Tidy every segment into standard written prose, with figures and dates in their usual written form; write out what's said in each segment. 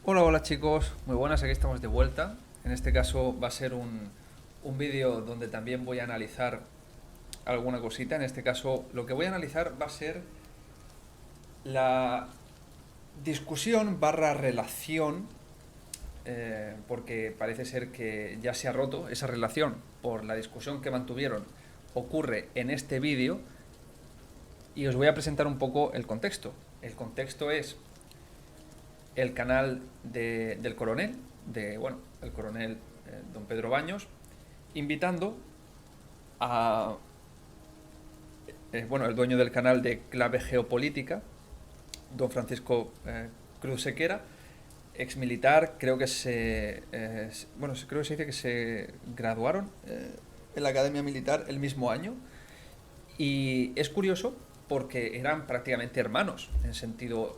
Hola, hola chicos, muy buenas, aquí estamos de vuelta. En este caso va a ser un vídeo donde también voy a analizar alguna cosita. En este caso lo que voy a analizar va a ser la discusión barra relación, porque parece ser que ya se ha roto esa relación por la discusión que mantuvieron. Ocurre en este vídeo y os voy a presentar un poco el contexto. El contexto es el canal del coronel, el coronel don Pedro Baños, invitando a, el dueño del canal de Clave Geopolítica, don Francisco Cruz Sequera, ex militar, creo que se dice que se graduaron en la Academia Militar el mismo año. Y es curioso porque eran prácticamente hermanos, en sentido,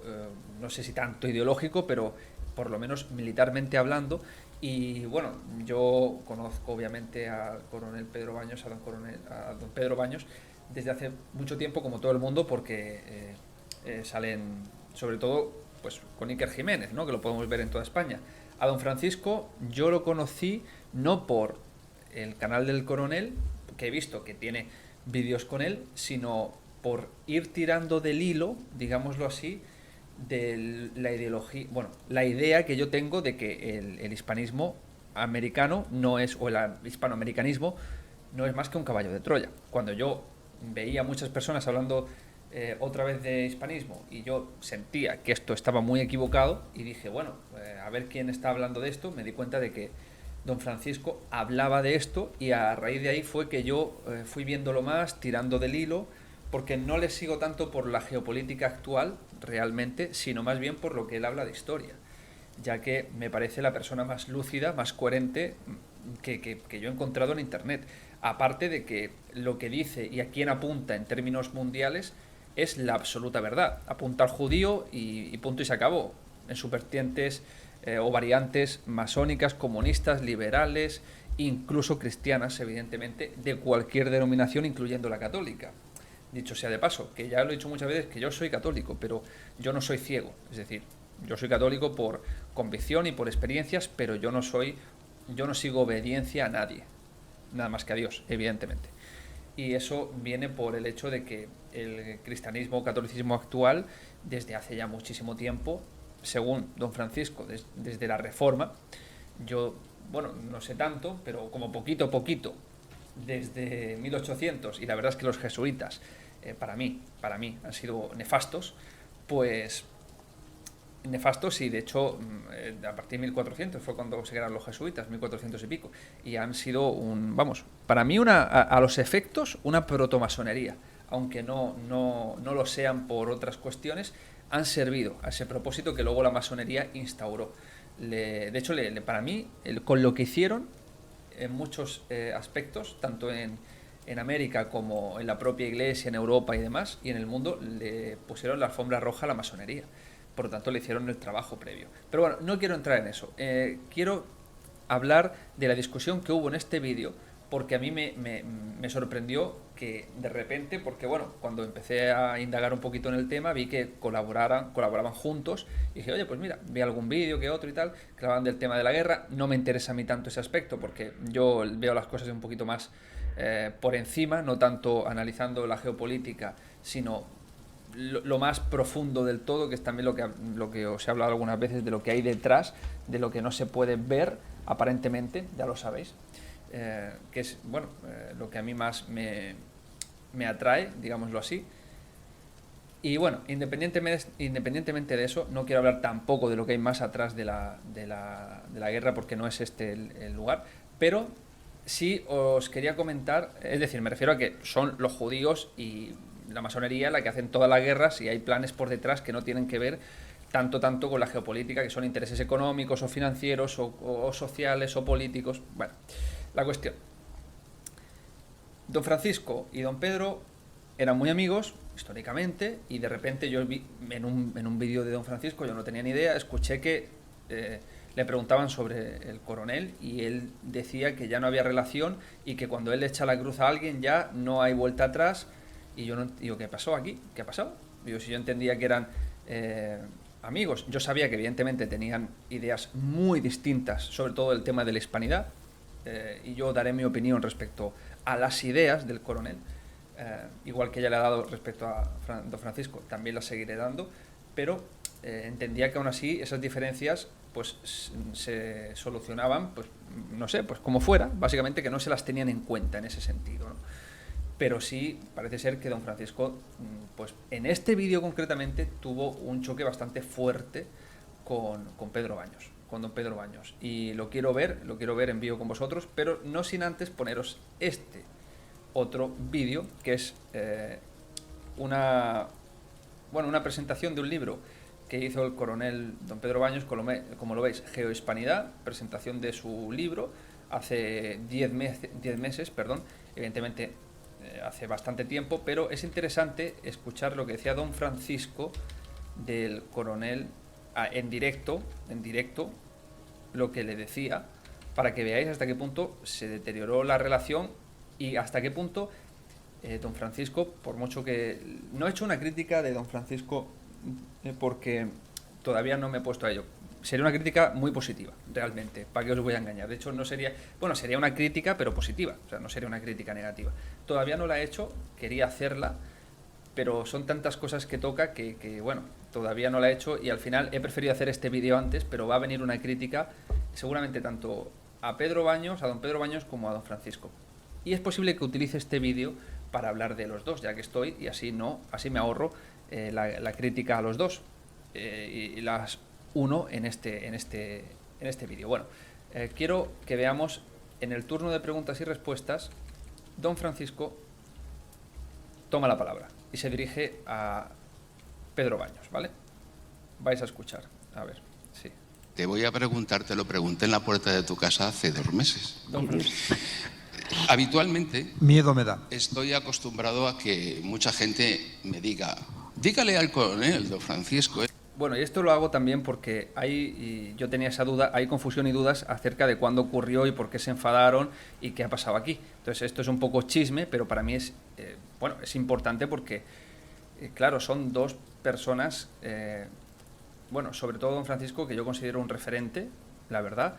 no sé si tanto ideológico, pero por lo menos militarmente hablando. Y bueno, yo conozco obviamente al coronel Pedro Baños, a don Pedro Baños, desde hace mucho tiempo, como todo el mundo, porque salen, sobre todo, pues con Iker Jiménez, ¿no? Que lo podemos ver en toda España. A don Francisco yo lo conocí no por el canal del coronel, que he visto que tiene vídeos con él, sino por ir tirando del hilo, digámoslo así, de la ideología, bueno, la idea que yo tengo de que el hispanismo americano no es, o el hispanoamericanismo no es más que un caballo de Troya. Cuando yo veía muchas personas hablando otra vez de hispanismo y yo sentía que esto estaba muy equivocado y dije, bueno, a ver quién está hablando de esto, me di cuenta de que don Francisco hablaba de esto y a raíz de ahí fue que yo fui viéndolo más, tirando del hilo, porque no le sigo tanto por la geopolítica actual realmente, sino más bien por lo que él habla de historia, ya que me parece la persona más lúcida, más coherente que yo he encontrado en Internet. Aparte de que lo que dice y a quién apunta en términos mundiales es la absoluta verdad. Apunta al judío y punto y se acabó. En sus vertientes o variantes masónicas, comunistas, liberales, incluso cristianas, evidentemente, de cualquier denominación, incluyendo la católica. Dicho sea de paso, que ya lo he dicho muchas veces, que yo soy católico, pero yo no soy ciego. Es decir, yo soy católico por convicción y por experiencias, pero yo no sigo obediencia a nadie, nada más que a Dios, evidentemente. Y eso viene por el hecho de que el cristianismo o catolicismo actual, desde hace ya muchísimo tiempo, según don Francisco, desde la Reforma, yo, bueno, no sé tanto, pero como poquito a poquito, desde 1800, y la verdad es que los jesuitas, para mí, han sido nefastos, pues nefastos y de hecho a partir de 1400 fue cuando se crearon los jesuitas, 1400 y pico, y han sido para mí a los efectos una protomasonería, aunque no lo sean por otras cuestiones, han servido a ese propósito que luego la masonería instauró. De hecho, para mí, con lo que hicieron en muchos aspectos, tanto en América como en la propia iglesia, en Europa y demás, y en el mundo, le pusieron la alfombra roja a la masonería. Por lo tanto, le hicieron el trabajo previo. Pero bueno, no quiero entrar en eso. Quiero hablar de la discusión que hubo en este vídeo, porque a mí me sorprendió que de repente, porque bueno, cuando empecé a indagar un poquito en el tema, vi que colaboraban juntos, y dije, oye, pues mira, vi algún vídeo que otro y tal, que hablaban del tema de la guerra. No me interesa a mí tanto ese aspecto, porque yo veo las cosas un poquito más por encima, no tanto analizando la geopolítica, sino lo más profundo del todo, que es también lo que os he hablado algunas veces, de lo que hay detrás, de lo que no se puede ver aparentemente, ya lo sabéis, que es lo que a mí más me atrae, digámoslo así. Y bueno, independientemente de eso, no quiero hablar tampoco de lo que hay más atrás de la guerra, porque no es este el lugar, pero sí os quería comentar, es decir, me refiero a que son los judíos y la masonería la que hacen todas las guerras, y hay planes por detrás que no tienen que ver tanto con la geopolítica, que son intereses económicos o financieros o sociales o políticos. Bueno, la cuestión. Don Francisco y don Pedro eran muy amigos, históricamente, y de repente yo vi en un vídeo de don Francisco, yo no tenía ni idea, escuché que le preguntaban sobre el coronel y él decía que ya no había relación y que cuando él le echa la cruz a alguien ya no hay vuelta atrás. Y yo no digo, ¿qué pasó aquí? ¿Qué ha pasado? Digo, si yo entendía que eran amigos. Yo sabía que evidentemente tenían ideas muy distintas, sobre todo el tema de la hispanidad, y yo daré mi opinión respecto a las ideas del coronel, igual que ella le ha dado respecto a don Francisco, también las seguiré dando, pero entendía que aún así esas diferencias pues se solucionaban, pues no sé, pues como fuera, básicamente que no se las tenían en cuenta en ese sentido, ¿no? Pero sí parece ser que don Francisco, pues en este vídeo concretamente, tuvo un choque bastante fuerte con Pedro Baños, con don Pedro Baños. Y lo quiero ver en vivo con vosotros, pero no sin antes poneros este otro vídeo, que es una presentación de un libro que hizo el coronel don Pedro Baños, como lo veis, Geohispanidad, presentación de su libro, hace 10 meses, evidentemente hace bastante tiempo, pero es interesante escuchar lo que decía don Francisco del coronel en directo, lo que le decía, para que veáis hasta qué punto se deterioró la relación y hasta qué punto don Francisco, por mucho que... No he hecho una crítica de don Francisco porque todavía no me he puesto a ello. Sería una crítica muy positiva, realmente, ¿para qué os voy a engañar? De hecho, no sería... Bueno, sería una crítica, pero positiva, o sea, no sería una crítica negativa. Todavía no la he hecho, quería hacerla, pero son tantas cosas que toca que bueno, todavía no la he hecho y al final he preferido hacer este vídeo antes, pero va a venir una crítica seguramente tanto a Pedro Baños, a don Pedro Baños, como a don Francisco. Y es posible que utilice este vídeo para hablar de los dos, ya que estoy, y así me ahorro la crítica a los dos y las uno en este vídeo. Bueno, quiero que veamos en el turno de preguntas y respuestas. Don Francisco toma la palabra y se dirige a Pedro Baños, ¿vale? Vais a escuchar, a ver, sí. Te voy a preguntar, te lo pregunté en la puerta de tu casa hace 2 meses. Don Francisco. Habitualmente miedo me da. Estoy acostumbrado a que mucha gente me diga, dígale al coronel, don Francisco. Bueno, y esto lo hago también porque yo tenía esa duda, hay confusión y dudas acerca de cuándo ocurrió y por qué se enfadaron y qué ha pasado aquí. Entonces esto es un poco chisme, pero para mí es importante porque, claro, son dos personas, sobre todo don Francisco, que yo considero un referente, la verdad,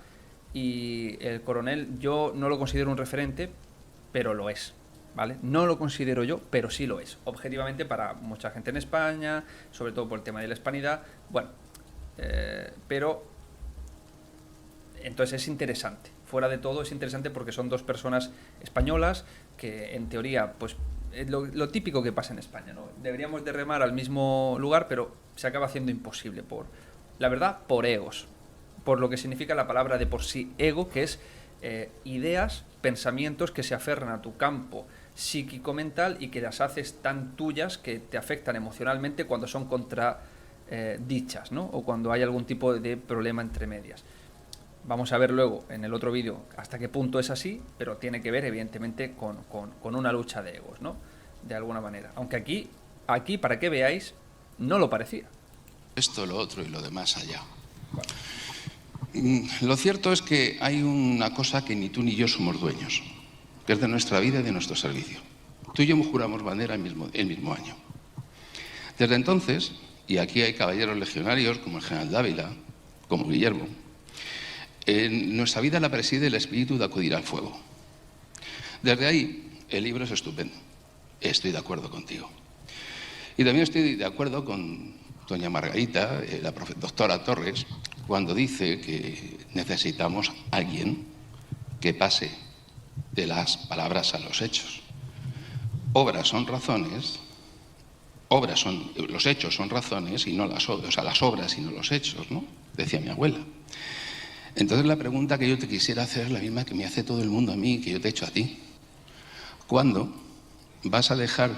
y el coronel yo no lo considero un referente, pero lo es. ¿Vale? No lo considero yo, pero sí lo es. Objetivamente para mucha gente en España, sobre todo por el tema de la hispanidad. Bueno, pero entonces es interesante. Fuera de todo es interesante porque son dos personas españolas que en teoría, pues es lo típico que pasa en España, ¿no? Deberíamos de remar al mismo lugar, pero se acaba haciendo imposible la verdad, por egos. Por lo que significa la palabra de por sí ego, que es ideas, pensamientos que se aferran a tu campo psíquico-mental y que las haces tan tuyas que te afectan emocionalmente cuando son contradichas, ¿no? O cuando hay algún tipo de problema entre medias. Vamos a ver luego en el otro vídeo hasta qué punto es así, pero tiene que ver evidentemente con una lucha de egos, ¿no? De alguna manera. Aunque aquí para que veáis, no lo parecía. Esto, lo otro y lo demás allá. Vale. Lo cierto es que hay una cosa que ni tú ni yo somos dueños, que es de nuestra vida y de nuestro servicio. Tú y yo juramos bandera el mismo año. Desde entonces, y aquí hay caballeros legionarios como el general Dávila, como Guillermo, en nuestra vida la preside el espíritu de acudir al fuego. Desde ahí, el libro es estupendo. Estoy de acuerdo contigo. Y también estoy de acuerdo con doña Margarita, la doctora Torres, cuando dice que necesitamos a alguien que pase de las palabras a los hechos. Obras son razones, los hechos son razones y no las obras, o sea, las obras y no los hechos, ¿no? Decía mi abuela. Entonces la pregunta que yo te quisiera hacer es la misma que me hace todo el mundo a mí, que yo te he hecho a ti. ¿Cuándo vas a dejar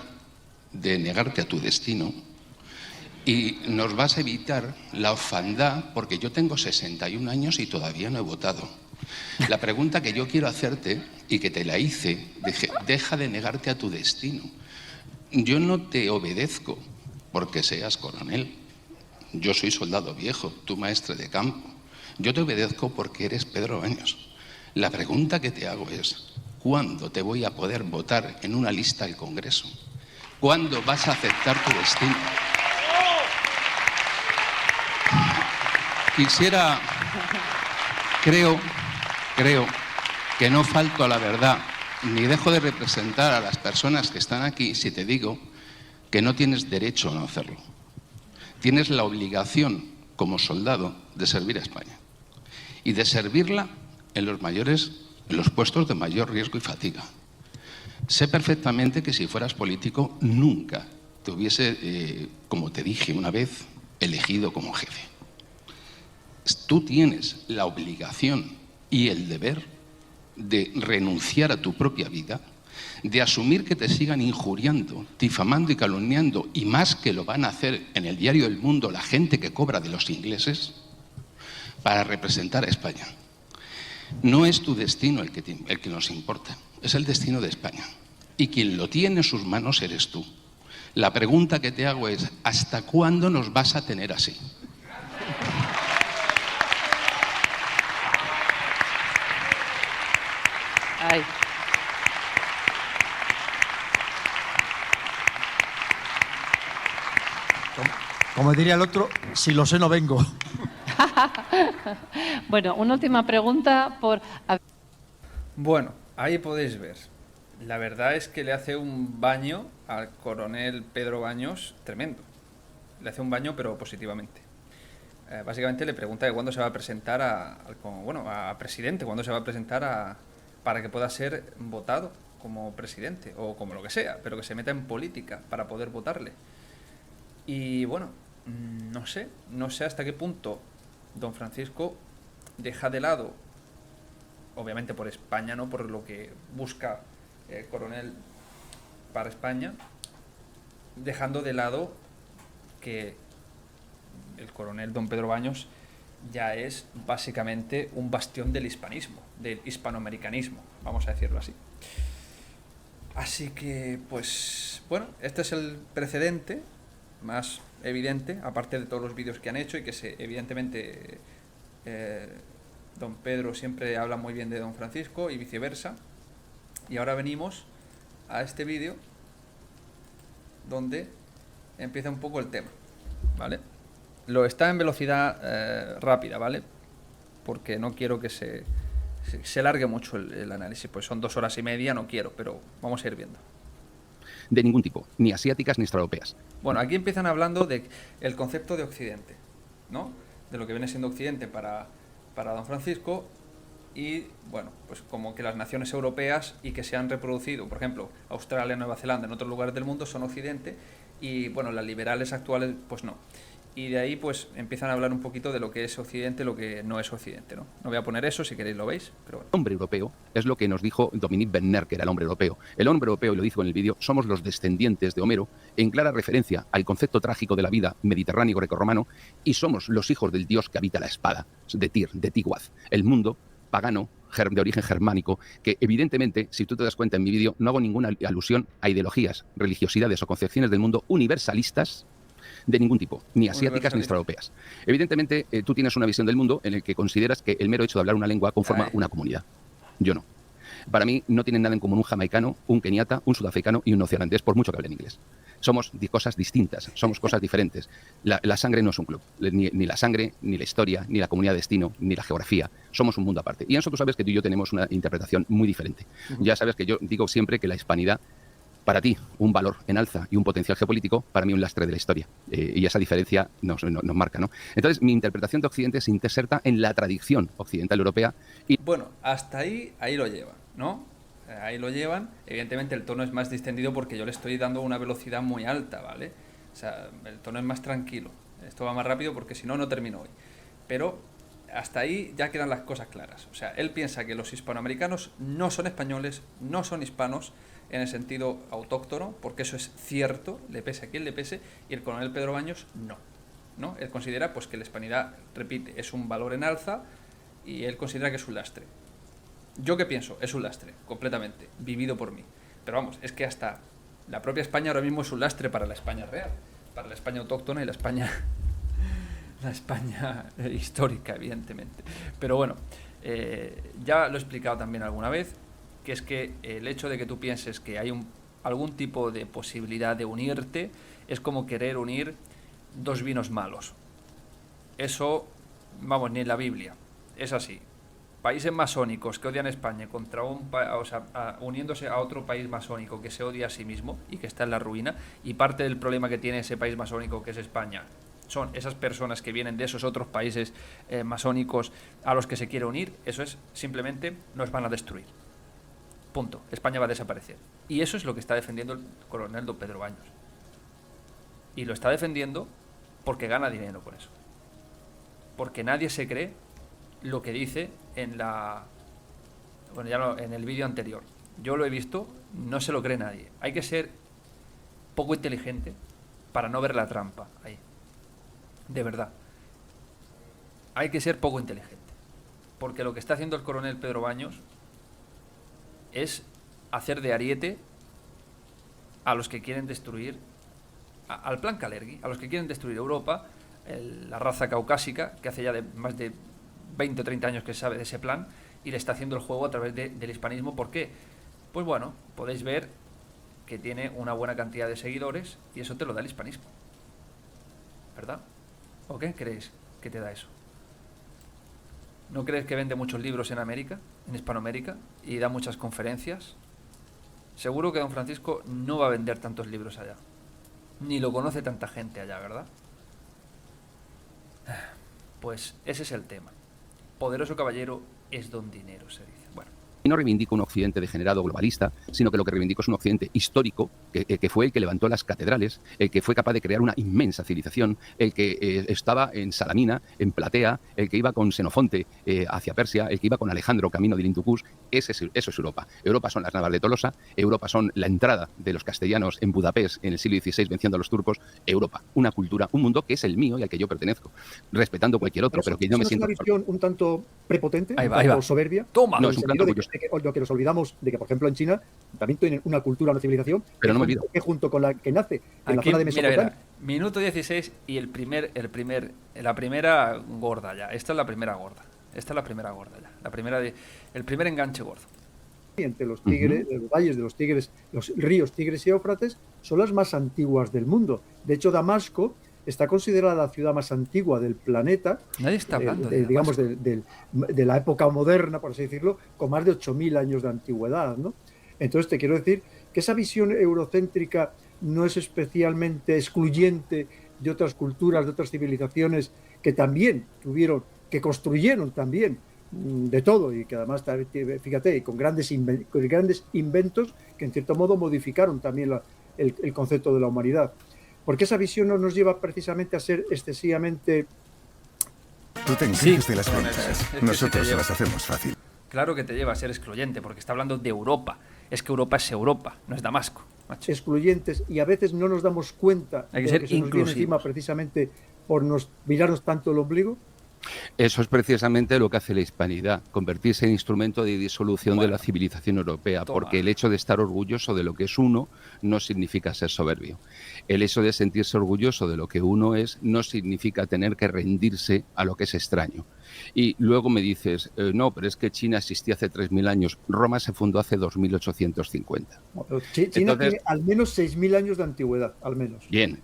de negarte a tu destino y nos vas a evitar la orfandad? Porque yo tengo 61 años y todavía no he votado. La pregunta que yo quiero hacerte, y que te la hice, deja de negarte a tu destino. Yo no te obedezco porque seas coronel. Yo soy soldado viejo, tú maestre de campo. Yo te obedezco porque eres Pedro Baños. La pregunta que te hago es, ¿cuándo te voy a poder votar en una lista del Congreso? ¿Cuándo vas a aceptar tu destino? Quisiera, creo que no falto a la verdad, ni dejo de representar a las personas que están aquí si te digo que no tienes derecho a no hacerlo. Tienes la obligación, como soldado, de servir a España y de servirla en los puestos de mayor riesgo y fatiga. Sé perfectamente que si fueras político nunca te hubiese, como te dije una vez, elegido como jefe. Tú tienes la obligación y el deber de renunciar a tu propia vida, de asumir que te sigan injuriando, difamando y calumniando, y más que lo van a hacer en el diario El Mundo la gente que cobra de los ingleses, para representar a España. No es tu destino el que nos importa, es el destino de España. Y quien lo tiene en sus manos eres tú. La pregunta que te hago es, ¿hasta cuándo nos vas a tener así? Ay. Como diría el otro, si lo sé no vengo. Bueno, una última pregunta por... Bueno, ahí podéis ver. La verdad es que le hace un baño al coronel Pedro Baños tremendo. Le hace un baño, pero positivamente. Básicamente le pregunta de cuándo se va a presentar a presidente, cuándo se va a presentar para que pueda ser votado como presidente o como lo que sea, pero que se meta en política para poder votarle. Y bueno, no sé hasta qué punto don Francisco deja de lado, obviamente por España, no por lo que busca el coronel para España, dejando de lado que el coronel don Pedro Baños ya es básicamente un bastión del hispanismo, del hispanoamericanismo, vamos a decirlo así. Así que, pues, bueno, este es el precedente más evidente, aparte de todos los vídeos que han hecho y que evidentemente don Pedro siempre habla muy bien de don Francisco y viceversa. Y ahora venimos a este vídeo donde empieza un poco el tema, ¿vale? Lo está en velocidad rápida, ¿vale? Porque no quiero que se largue mucho el análisis, pues son 2 horas y media, no quiero, pero vamos a ir viendo. De ningún tipo, ni asiáticas ni extraeuropeas. Bueno, aquí empiezan hablando de el concepto de Occidente, ¿no? De lo que viene siendo Occidente para don Francisco y, bueno, pues como que las naciones europeas y que se han reproducido, por ejemplo, Australia, Nueva Zelanda, en otros lugares del mundo son Occidente y, bueno, las liberales actuales, pues no. Y de ahí pues empiezan a hablar un poquito de lo que es Occidente, lo que no es Occidente, ¿no? No voy a poner eso, si queréis lo veis, pero bueno. El hombre europeo es lo que nos dijo Dominique Benner, que era el hombre europeo. El hombre europeo, y lo dijo en el vídeo, somos los descendientes de Homero, en clara referencia al concepto trágico de la vida mediterráneo grecorromano, y somos los hijos del dios que habita la espada, de Tyr, de Tiwaz, el mundo pagano de origen germánico, que evidentemente, si tú te das cuenta en mi vídeo, no hago ninguna alusión a ideologías, religiosidades o concepciones del mundo universalistas de ningún tipo, ni asiáticas ni extraeuropeas. Evidentemente, tú tienes una visión del mundo en el que consideras que el mero hecho de hablar una lengua conforma una comunidad. Yo no. Para mí no tienen nada en común un jamaicano, un keniata, un sudafricano y un neozelandés, por mucho que hablen inglés. Somos cosas distintas, somos cosas diferentes. La sangre no es un club, ni la sangre, ni la historia, ni la comunidad de destino, ni la geografía. Somos un mundo aparte. Y en eso tú sabes que tú y yo tenemos una interpretación muy diferente. Ya sabes que yo digo siempre que la hispanidad, para ti, un valor en alza y un potencial geopolítico, para mí un lastre de la historia. Y esa diferencia nos marca, ¿no? Entonces, mi interpretación de Occidente se inserta en la tradición occidental europea. Y bueno, hasta ahí lo llevan, ¿no? Ahí lo llevan. Evidentemente el tono es más distendido porque yo le estoy dando una velocidad muy alta, ¿vale? O sea, el tono es más tranquilo. Esto va más rápido porque si no, no termino hoy. Pero hasta ahí ya quedan las cosas claras. O sea, él piensa que los hispanoamericanos no son españoles, no son hispanos, en el sentido autóctono, porque eso es cierto, le pese a quien le pese, y el coronel Pedro Baños no. Él considera pues que la hispanidad, repite, es un valor en alza y él considera que es un lastre. ¿Yo qué pienso? Es un lastre, completamente, vivido por mí. Pero vamos, es que hasta la propia España ahora mismo es un lastre para la España real, para la España autóctona y la España histórica, evidentemente. Pero bueno, ya lo he explicado también alguna vez, que es que el hecho de que tú pienses que hay algún tipo de posibilidad de unirte es como querer unir 2 vinos malos. Eso vamos, ni en la Biblia. Es así. Países masónicos que odian a España contra uniéndose a otro país masónico que se odia a sí mismo y que está en la ruina, y parte del problema que tiene ese país masónico que es España son esas personas que vienen de esos otros países masónicos a los que se quiere unir, eso es simplemente nos van a destruir. Punto. España va a desaparecer. Y eso es lo que está defendiendo el coronel don Pedro Baños. Y lo está defendiendo porque gana dinero por eso. Porque nadie se cree lo que dice en en el vídeo anterior. Yo lo he visto, no se lo cree nadie. Hay que ser poco inteligente para no ver la trampa ahí. De verdad. Hay que ser poco inteligente. Porque lo que está haciendo el coronel Pedro Baños es hacer de ariete a los que quieren destruir, al plan Kalergi, a los que quieren destruir Europa, la raza caucásica, que hace ya más de 20 o 30 años que se sabe de ese plan, y le está haciendo el juego a través del hispanismo. ¿Por qué? Pues bueno, podéis ver que tiene una buena cantidad de seguidores y eso te lo da el hispanismo. ¿Verdad? ¿O qué creéis que te da eso? ¿No crees que vende muchos libros en América, en Hispanoamérica, y da muchas conferencias? Seguro que don Francisco no va a vender tantos libros allá. Ni lo conoce tanta gente allá, ¿verdad? Pues ese es el tema. Poderoso caballero es don dinero, se dice. Bueno. Y no reivindico un occidente degenerado globalista, sino que lo que reivindico es un occidente histórico, que fue el que levantó las catedrales, el que fue capaz de crear una inmensa civilización, el que estaba en Salamina, en Platea, el que iba con Xenofonte hacia Persia, el que iba con Alejandro camino de Hindukush. Eso es Europa. Europa son las navas de Tolosa, Europa son la entrada de los castellanos en Budapest en el siglo XVI venciendo a los turcos. Europa, una cultura, un mundo que es el mío y al que yo pertenezco, respetando cualquier otro, pero que yo me siento... ¿Es una visión un tanto prepotente, ahí un va, tanto soberbia? Toma. No, es un tanto orgulloso. Lo que nos olvidamos de que, por ejemplo, en China también tienen una cultura, una civilización, pero no me olvido, que junto con la que nace en la aquí, zona de Mesopotamia. mira, minuto 16 y la primera gorda ya. Esta es la primera gorda. Esta es la primera gorda ya. El primer enganche gordo. Entre los Tigres, los valles de los Tigres, los ríos Tigres y Éufrates, son las más antiguas del mundo. De hecho, Damasco está considerada la ciudad más antigua del planeta. Nadie está hablando digamos, de la época moderna, por así decirlo, con más de 8.000 años de antigüedad, ¿no? Entonces te quiero decir que esa visión eurocéntrica no es especialmente excluyente de otras culturas, de otras civilizaciones que también que construyeron también de todo, y que además, fíjate, con grandes inventos que en cierto modo modificaron también el concepto de la humanidad. Porque esa visión no nos lleva precisamente a ser excesivamente... Tú te encargas de las ventas, nosotros se las hacemos fácil. Claro que te lleva a ser excluyente, porque está hablando de Europa. Es que Europa es Europa, no es Damasco, macho. Excluyentes, y a veces no nos damos cuenta Hay que de ser que se nos viene encima precisamente por mirarnos tanto el ombligo. Eso es precisamente lo que hace la hispanidad, convertirse en instrumento de disolución de la civilización europea, porque el hecho de estar orgulloso de lo que es uno no significa ser soberbio. El hecho de sentirse orgulloso de lo que uno es no significa tener que rendirse a lo que es extraño. Y luego me dices, no, pero es que China existía hace 3.000 años, Roma se fundó hace 2.850. China Entonces, tiene al menos 6.000 años de antigüedad, al menos. Bien,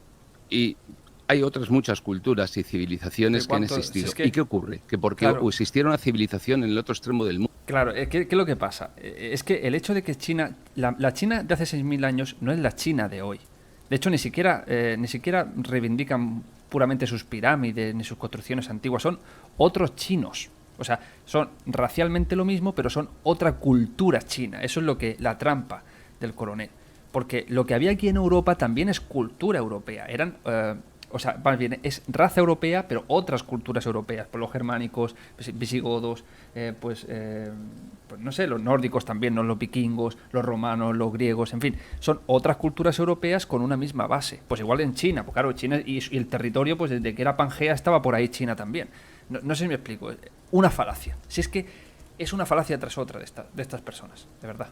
y hay otras muchas culturas y civilizaciones que han existido. Si ¿y qué ocurre? Que porque existiera una civilización en el otro extremo del mundo. Claro, ¿qué es lo que pasa? Es que el hecho de que China, la China de hace 6.000 años no es la China de hoy. De hecho, ni siquiera reivindican puramente sus pirámides ni sus construcciones antiguas. Son otros chinos. O sea, son racialmente lo mismo, pero son otra cultura china. Eso es lo que la trampa del coronel. Porque lo que había aquí en Europa también es cultura europea. Eran... o sea, más bien, es raza europea, pero otras culturas europeas, pues los germánicos, visigodos, pues no sé, los nórdicos también, ¿no? Los vikingos, los romanos, los griegos, en fin, son otras culturas europeas con una misma base. Pues igual en China, pues claro, China y el territorio, pues desde que era Pangea estaba por ahí China también. No sé si me explico, una falacia. Si es que es una falacia tras otra de estas personas, de verdad.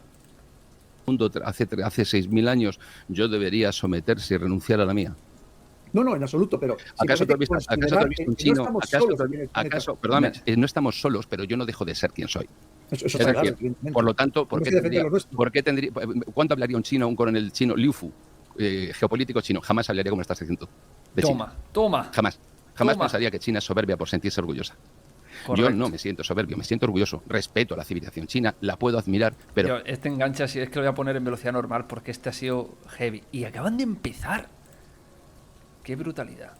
Hace 6.000 años yo debería someterse y renunciar a la mía. No, en absoluto, pero... ¿Acaso te has visto un chino? Perdóname, no estamos solos, pero yo no dejo de ser quien soy. Eso está claro, por lo tanto, ¿cuánto hablaría un chino, un coronel chino, Liu Fu, geopolítico chino? Jamás hablaría como estás diciendo. Toma. Jamás. Jamás Toma. pensaría que China es soberbia por sentirse orgullosa. Correcto. Yo no me siento soberbio, me siento orgulloso. Respeto a la civilización china, la puedo admirar, pero Este engancha, si es que lo voy a poner en velocidad normal porque este ha sido heavy. Y acaban de empezar. Qué brutalidad.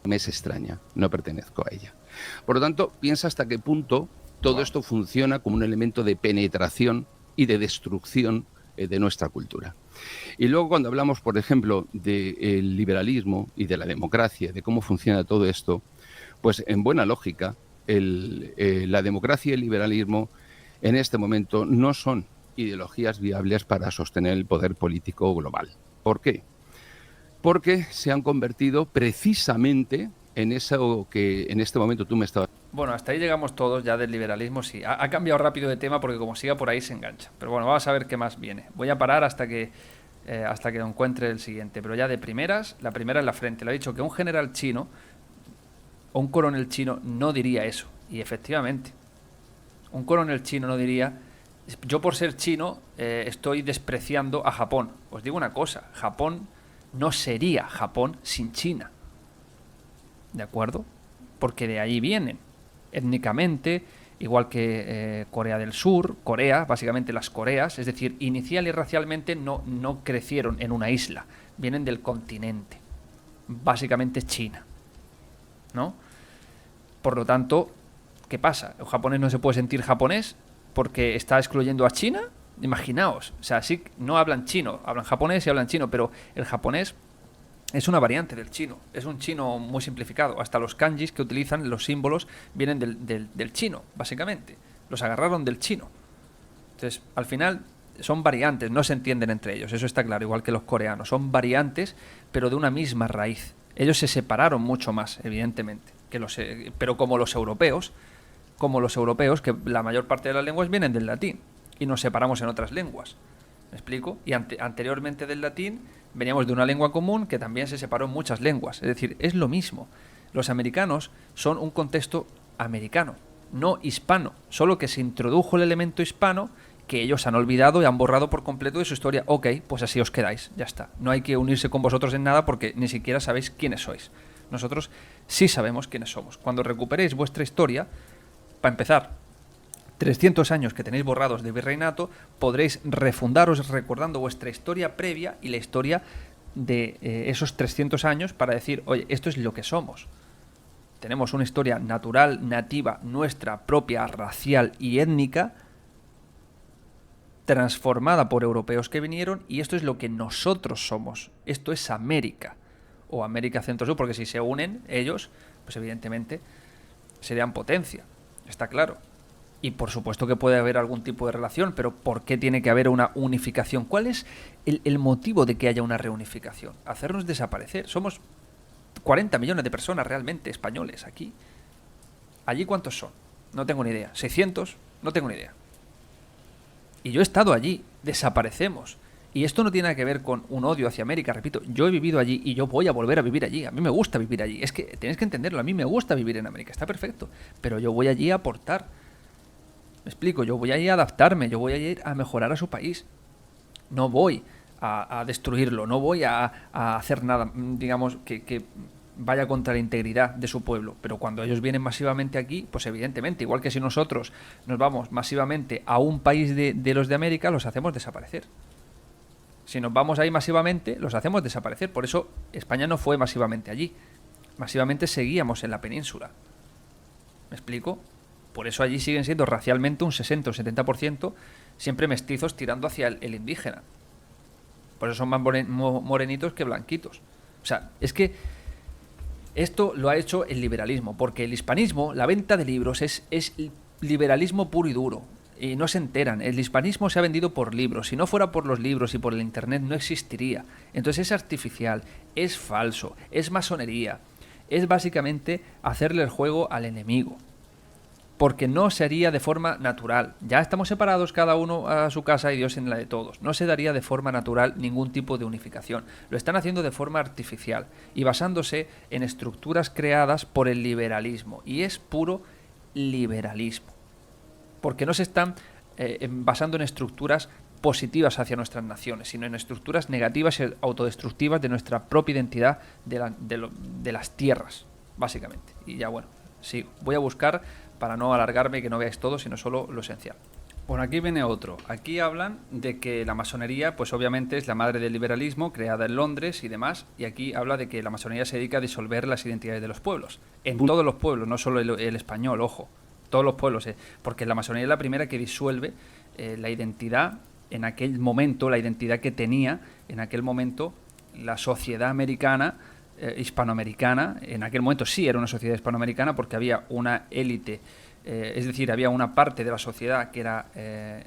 me es extraña, no pertenezco a ella. Por lo tanto, piensa hasta qué punto todo esto funciona como un elemento de penetración y de destrucción de nuestra cultura. Y luego cuando hablamos, por ejemplo, del liberalismo y de la democracia, de cómo funciona todo esto, pues en buena lógica, la democracia y el liberalismo en este momento no son ideologías viables para sostener el poder político global. ¿Por qué? Porque se han convertido precisamente en eso que en este momento tú me estabas... Bueno, hasta ahí llegamos todos ya del liberalismo, sí. Ha cambiado rápido de tema porque como siga por ahí se engancha. Pero bueno, vamos a ver qué más viene. Voy a parar hasta que encuentre el siguiente. Pero ya de primeras, la primera en la frente. Le ha dicho que un general chino o un coronel chino no diría eso. Y efectivamente, un coronel chino no diría... Yo por ser chino estoy despreciando a Japón. Os digo una cosa, Japón no sería Japón sin China. ¿De acuerdo? Porque de ahí vienen étnicamente, igual que Corea del Sur, Corea, básicamente las Coreas, es decir, inicial y racialmente no crecieron en una isla, vienen del continente, básicamente China, ¿no? Por lo tanto, ¿qué pasa? ¿El japonés no se puede sentir japonés porque está excluyendo a China? Imaginaos, o sea, sí, no hablan chino, hablan japonés y hablan chino, pero el japonés es una variante del chino, es un chino muy simplificado. Hasta los kanjis que utilizan, los símbolos, vienen del chino, básicamente. Los agarraron del chino. Entonces, al final, son variantes, no se entienden entre ellos, eso está claro, igual que los coreanos. Son variantes, pero de una misma raíz. Ellos se separaron mucho más, evidentemente, pero como los europeos, que la mayor parte de las lenguas vienen del latín, y nos separamos en otras lenguas. ¿Me explico? Y anteriormente del latín veníamos de una lengua común que también se separó en muchas lenguas. Es decir, es lo mismo. Los americanos son un contexto americano, no hispano. Solo que se introdujo el elemento hispano que ellos han olvidado y han borrado por completo de su historia. Ok, pues así os quedáis, ya está. No hay que unirse con vosotros en nada porque ni siquiera sabéis quiénes sois. Nosotros sí sabemos quiénes somos. Cuando recuperéis vuestra historia, para empezar, 300 años que tenéis borrados de virreinato, podréis refundaros recordando vuestra historia previa y la historia de esos 300 años para decir, oye, esto es lo que somos. Tenemos una historia natural, nativa, nuestra propia, racial y étnica, transformada por europeos que vinieron, y esto es lo que nosotros somos. Esto es América, o América Centro-Sur, porque si se unen ellos, pues evidentemente serían potencia, está claro. Y por supuesto que puede haber algún tipo de relación, pero ¿por qué tiene que haber una unificación? ¿Cuál es el motivo de que haya una reunificación? Hacernos desaparecer. Somos 40 millones de personas realmente españoles aquí. ¿Allí cuántos son? No tengo ni idea. ¿600? No tengo ni idea. Y yo he estado allí. Desaparecemos. Y esto no tiene nada que ver con un odio hacia América. Repito, yo he vivido allí y yo voy a volver a vivir allí. A mí me gusta vivir allí. Es que tenéis que entenderlo. A mí me gusta vivir en América. Está perfecto. Pero yo voy allí a aportar. Me explico, yo voy a ir a adaptarme, yo voy a ir a mejorar a su país. No voy a destruirlo, no voy a hacer nada, digamos, que vaya contra la integridad de su pueblo. Pero cuando ellos vienen masivamente aquí, pues evidentemente, igual que si nosotros nos vamos masivamente a un país de los de América, los hacemos desaparecer. Si nos vamos ahí masivamente, los hacemos desaparecer. Por eso España no fue masivamente allí. Masivamente seguíamos en la península. ¿Me explico? Por eso allí siguen siendo racialmente un 60 o 70% siempre mestizos tirando hacia el indígena. Por eso son más morenitos que blanquitos. O sea, es que esto lo ha hecho el liberalismo, porque el hispanismo, la venta de libros es liberalismo puro y duro. Y no se enteran. El hispanismo se ha vendido por libros. Si no fuera por los libros y por el internet no existiría. Entonces es artificial, es falso, es masonería. Es básicamente hacerle el juego al enemigo. Porque no se haría de forma natural. Ya estamos separados cada uno a su casa y Dios en la de todos. No se daría de forma natural ningún tipo de unificación. Lo están haciendo de forma artificial y basándose en estructuras creadas por el liberalismo. Y es puro liberalismo. Porque no se están basando en estructuras positivas hacia nuestras naciones, sino en estructuras negativas y autodestructivas de nuestra propia identidad de las tierras. básicamente. Y ya bueno, sí, voy a buscar para no alargarme y que no veáis todo, sino solo lo esencial. Bueno, aquí viene otro. Aquí hablan de que la masonería, pues obviamente es la madre del liberalismo, creada en Londres y demás, y aquí habla de que la masonería se dedica a disolver las identidades de los pueblos. En todos los pueblos, no solo el español, ojo, todos los pueblos, porque la masonería es la primera que disuelve la identidad en aquel momento, la identidad que tenía en aquel momento la sociedad americana, hispanoamericana. En aquel momento sí era una sociedad hispanoamericana porque había una élite, es decir, había una parte de la sociedad que era,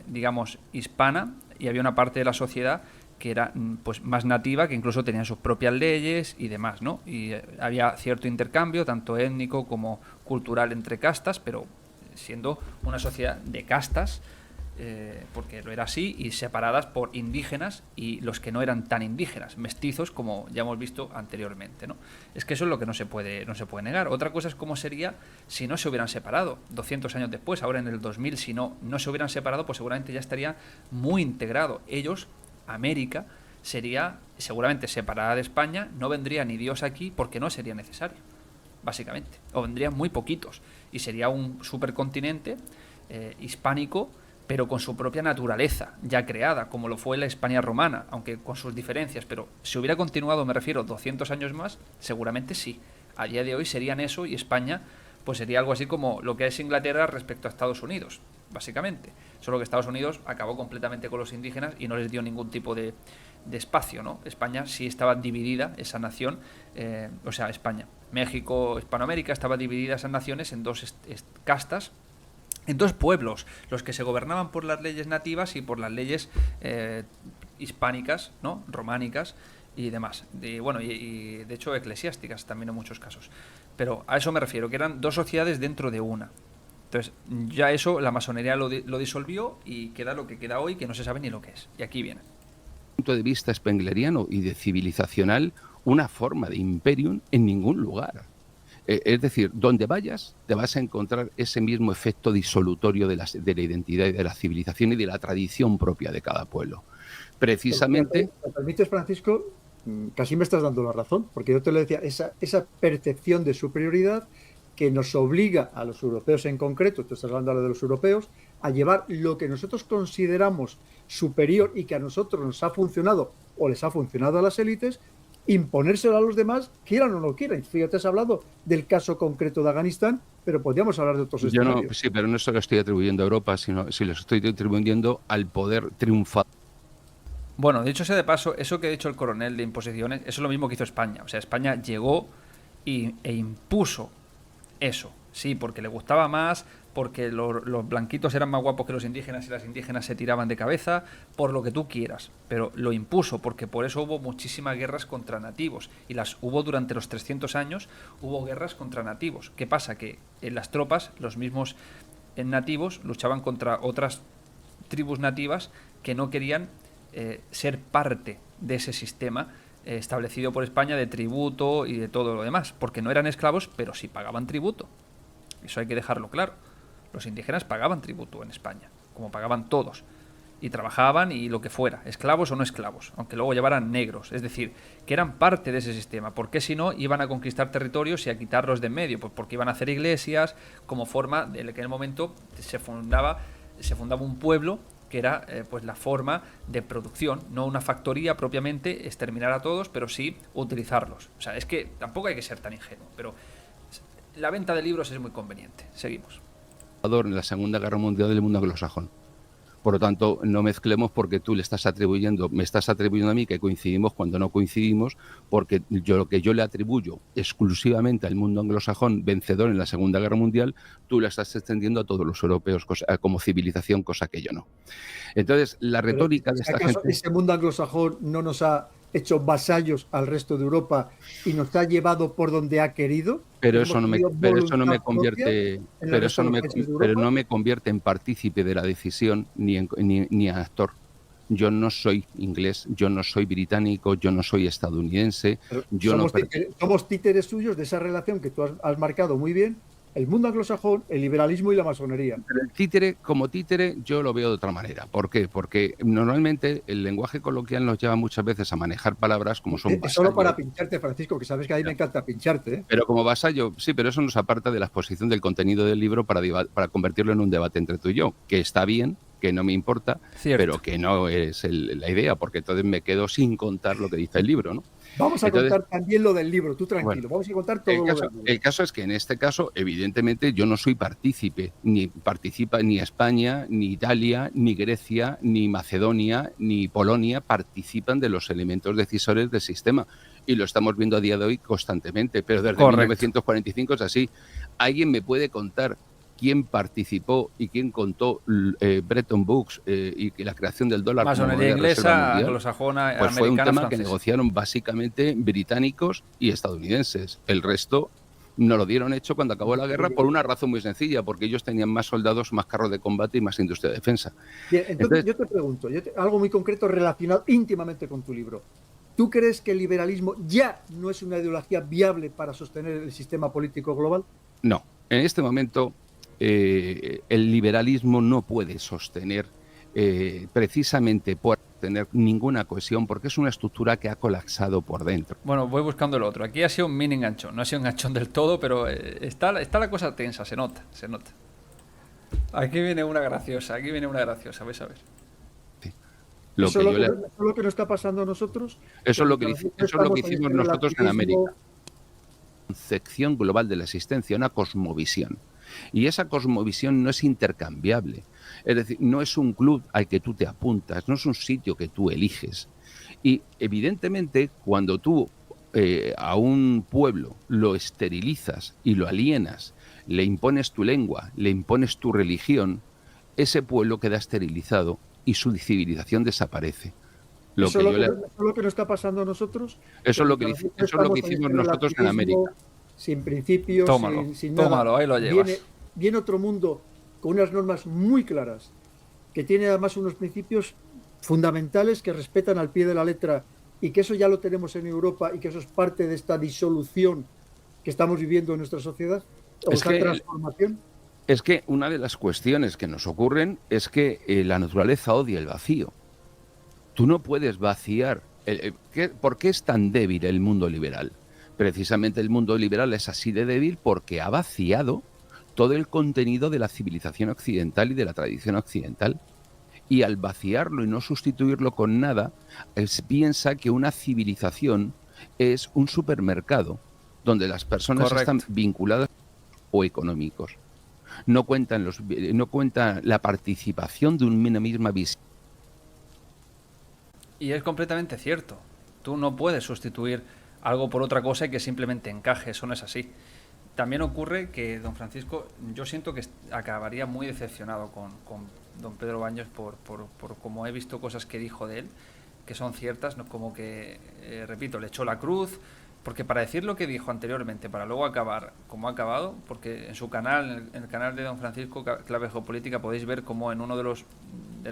digamos, hispana, y había una parte de la sociedad que era pues más nativa, que incluso tenían sus propias leyes y demás, ¿no? Y había cierto intercambio, tanto étnico como cultural, entre castas, pero siendo una sociedad de castas, porque lo era así, y separadas por indígenas y los que no eran tan indígenas, mestizos, como ya hemos visto anteriormente, ¿no? Es que eso es lo que no se puede negar. Otra cosa es cómo sería si no se hubieran separado 200 años después, ahora en el 2000, si no se hubieran separado, pues seguramente ya estaría muy integrado. Ellos, América, sería seguramente separada de España, no vendría ni Dios aquí porque no sería necesario, básicamente, o vendrían muy poquitos, y sería un supercontinente hispánico, pero con su propia naturaleza ya creada, como lo fue la Hispania romana, aunque con sus diferencias. Pero si hubiera continuado, me refiero, 200 años más, seguramente sí. A día de hoy serían eso, y España pues sería algo así como lo que es Inglaterra respecto a Estados Unidos, básicamente. Solo que Estados Unidos acabó completamente con los indígenas y no les dio ningún tipo de espacio, ¿no? España sí estaba dividida, esa nación, o sea, España, México, Hispanoamérica, estaba dividida esas naciones en dos castas, en dos pueblos, los que se gobernaban por las leyes nativas y por las leyes hispánicas, ¿no? Románicas y demás. Y de hecho eclesiásticas también en muchos casos. Pero a eso me refiero, que eran dos sociedades dentro de una. Entonces, ya eso la masonería lo disolvió, y queda lo que queda hoy, que no se sabe ni lo que es. Y aquí viene. Punto de vista spengleriano y de civilizacional, una forma de imperium en ningún lugar. Es decir, donde vayas te vas a encontrar ese mismo efecto disolutorio de la identidad y de la civilización y de la tradición propia de cada pueblo. Precisamente... ¿Me permites, Francisco? Casi me estás dando la razón, porque yo te lo decía, esa percepción de superioridad que nos obliga a los europeos en concreto, tú estás hablando ahora de los europeos, a llevar lo que nosotros consideramos superior y que a nosotros nos ha funcionado o les ha funcionado a las élites, imponérselo a los demás, quieran o no quieran. Fíjate, has hablado del caso concreto de Afganistán, pero podríamos hablar de otros escenarios. No, sí, pero no se lo estoy atribuyendo a Europa, sino si lo estoy atribuyendo al poder triunfal. Bueno, dicho sea de paso, eso que ha dicho el coronel de imposiciones, eso es lo mismo que hizo España. O sea, España llegó e impuso eso. Sí, porque le gustaba más, porque los blanquitos eran más guapos que los indígenas y las indígenas se tiraban de cabeza, por lo que tú quieras. Pero lo impuso, porque por eso hubo muchísimas guerras contra nativos. Y las hubo durante los 300 años, hubo guerras contra nativos. ¿Qué pasa? Que en las tropas, los mismos nativos luchaban contra otras tribus nativas que no querían ser parte de ese sistema establecido por España de tributo y de todo lo demás, porque no eran esclavos, pero sí pagaban tributo. Eso hay que dejarlo claro. Los indígenas pagaban tributo en España, como pagaban todos, y trabajaban y lo que fuera, esclavos o no esclavos, aunque luego llevaran negros, es decir, que eran parte de ese sistema. ¿Por qué si no iban a conquistar territorios y a quitarlos de en medio? Pues porque iban a hacer iglesias como forma de que en aquel momento se fundaba un pueblo que era pues la forma de producción, no una factoría propiamente, exterminar a todos, pero sí utilizarlos. O sea, es que tampoco hay que ser tan ingenuo, pero la venta de libros es muy conveniente. Seguimos. En la Segunda Guerra Mundial del mundo anglosajón. Por lo tanto, no mezclemos, porque tú me estás atribuyendo a mí que coincidimos cuando no coincidimos, porque lo que yo le atribuyo exclusivamente al mundo anglosajón vencedor en la Segunda Guerra Mundial, tú la estás extendiendo a todos los europeos como civilización, cosa que yo no. Entonces, la retórica de esta gente... ¿Ese mundo anglosajón no nos ha hecho vasallos al resto de Europa y nos ha llevado por donde ha querido? Pero eso no me convierte en partícipe de la decisión ni en actor. Yo no soy inglés, yo no soy británico, yo no soy estadounidense. Somos títeres suyos de esa relación que tú has marcado muy bien el mundo anglosajón, el liberalismo y la masonería. Pero el títere, como títere, yo lo veo de otra manera. ¿Por qué? Porque normalmente el lenguaje coloquial nos lleva muchas veces a manejar palabras como son Es solo vasallo. para pincharte, Francisco, que sabes que a mí me encanta pincharte, ¿eh? Pero como vasallo, sí, pero eso nos aparta de la exposición del contenido del libro para convertirlo en un debate entre tú y yo, que está bien, que no me importa, Cierto. pero que no es la idea, porque entonces me quedo sin contar lo que dice el libro, ¿no? Vamos a Entonces, contar también lo del libro, tú tranquilo, bueno, vamos a contar todo lo del libro. el caso es que en este caso, evidentemente, yo no soy partícipe, ni participa ni España, ni Italia, ni Grecia, ni Macedonia, ni Polonia participan de los elementos decisores del sistema. Y lo estamos viendo a día de hoy constantemente, pero desde Correcto. 1945 es así. ¿Alguien me puede contar quién participó y quién contó Bretton Woods y la creación del dólar como Masonería moneda de reserva inglesa, mundial? anglosajona, Pues fue un americana, tema que francesa. negociaron básicamente británicos y estadounidenses. El resto nos lo dieron hecho cuando acabó la guerra por una razón muy sencilla, porque ellos tenían más soldados, más carros de combate y más industria de defensa. Bien, entonces yo te pregunto, algo muy concreto relacionado íntimamente con tu libro. ¿Tú crees que el liberalismo ya no es una ideología viable para sostener el sistema político global? No, en este momento el liberalismo no puede sostener precisamente por tener ninguna cohesión, porque es una estructura que ha colapsado por dentro. Bueno, voy buscando el otro. Aquí ha sido un mini enganchón. No ha sido enganchón del todo, pero está la cosa tensa, se nota, se nota. Aquí viene una graciosa, vais a ver. Lo ¿Eso que es yo le- lo que nos está pasando a nosotros? Eso es lo que Estamos hicimos en el nosotros en relativismo. América. Concepción global de la existencia, una cosmovisión. Y esa cosmovisión no es intercambiable. Es decir, no es un club al que tú te apuntas, no es un sitio que tú eliges. Y evidentemente, cuando tú a un pueblo lo esterilizas y lo alienas, le impones tu lengua, le impones tu religión, ese pueblo queda esterilizado y su civilización desaparece. ¿Eso es lo que nos está pasando a nosotros? Eso es lo que hicimos nosotros en América. Sin principios, Tómalo, sin nada. tómalo, ahí lo llevas. Viene otro mundo con unas normas muy claras, que tiene además unos principios fundamentales que respetan al pie de la letra, y que eso ya lo tenemos en Europa, y que eso es parte de esta disolución que estamos viviendo en nuestra sociedad, o esta transformación. Es que una de las cuestiones que nos ocurren es que la naturaleza odia el vacío. Tú no puedes vaciar. ¿Por qué es tan débil el mundo liberal? Precisamente el mundo liberal es así de débil porque ha vaciado todo el contenido de la civilización occidental y de la tradición occidental. Y al vaciarlo y no sustituirlo con nada, piensa que una civilización es un supermercado donde las personas están vinculadas o económicos. No cuenta la participación de una misma visión. Y es completamente cierto. Tú no puedes sustituir algo por otra cosa y que simplemente encaje. Eso no es así. También ocurre que don Francisco, yo siento que acabaría muy decepcionado con don Pedro Baños por como he visto cosas que dijo de él, que son ciertas, ¿no? Como que, repito, le echó la cruz, porque para decir lo que dijo anteriormente, para luego acabar como ha acabado, porque en su canal, en el canal de don Francisco Clave Geopolítica, podéis ver como en uno de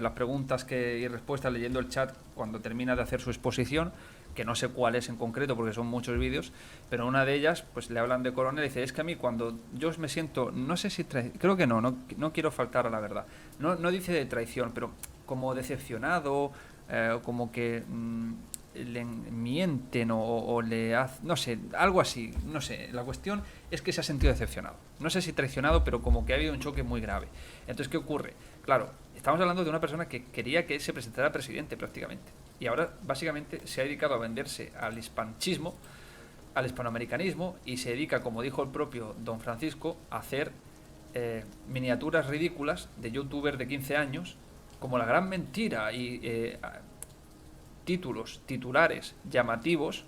las preguntas y respuestas, leyendo el chat, cuando termina de hacer su exposición, que no sé cuál es en concreto porque son muchos vídeos, pero una de ellas pues le hablan de Corona y dice, es que a mí cuando yo me siento, no sé si creo que no quiero faltar a la verdad, no dice de traición, pero como decepcionado, como que le mienten o le hace, no sé, algo así, no sé, la cuestión es que se ha sentido decepcionado, no sé si traicionado, pero como que ha habido un choque muy grave. Entonces, ¿qué ocurre? Claro, estamos hablando de una persona que quería que se presentara presidente prácticamente, y ahora básicamente se ha dedicado a venderse al hispanchismo, al hispanoamericanismo, y se dedica, como dijo el propio don Francisco, a hacer miniaturas ridículas de youtubers de 15 años, como la gran mentira, y titulares llamativos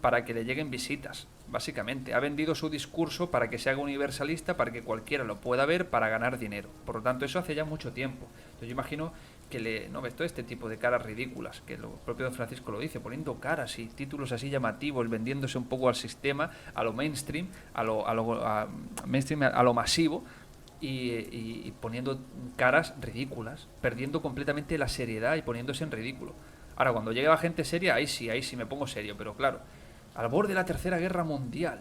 para que le lleguen visitas. Básicamente, ha vendido su discurso para que se haga universalista, para que cualquiera lo pueda ver, para ganar dinero. Por lo tanto, eso hace ya mucho tiempo. Entonces yo imagino que no ves todo este tipo de caras ridículas, que lo propio don Francisco lo dice, poniendo caras y títulos así llamativos, vendiéndose un poco al sistema, a lo mainstream, a lo masivo, y poniendo caras ridículas, perdiendo completamente la seriedad y poniéndose en ridículo. Ahora, cuando llega la gente seria, ahí sí me pongo serio, pero claro, al borde de la Tercera Guerra Mundial,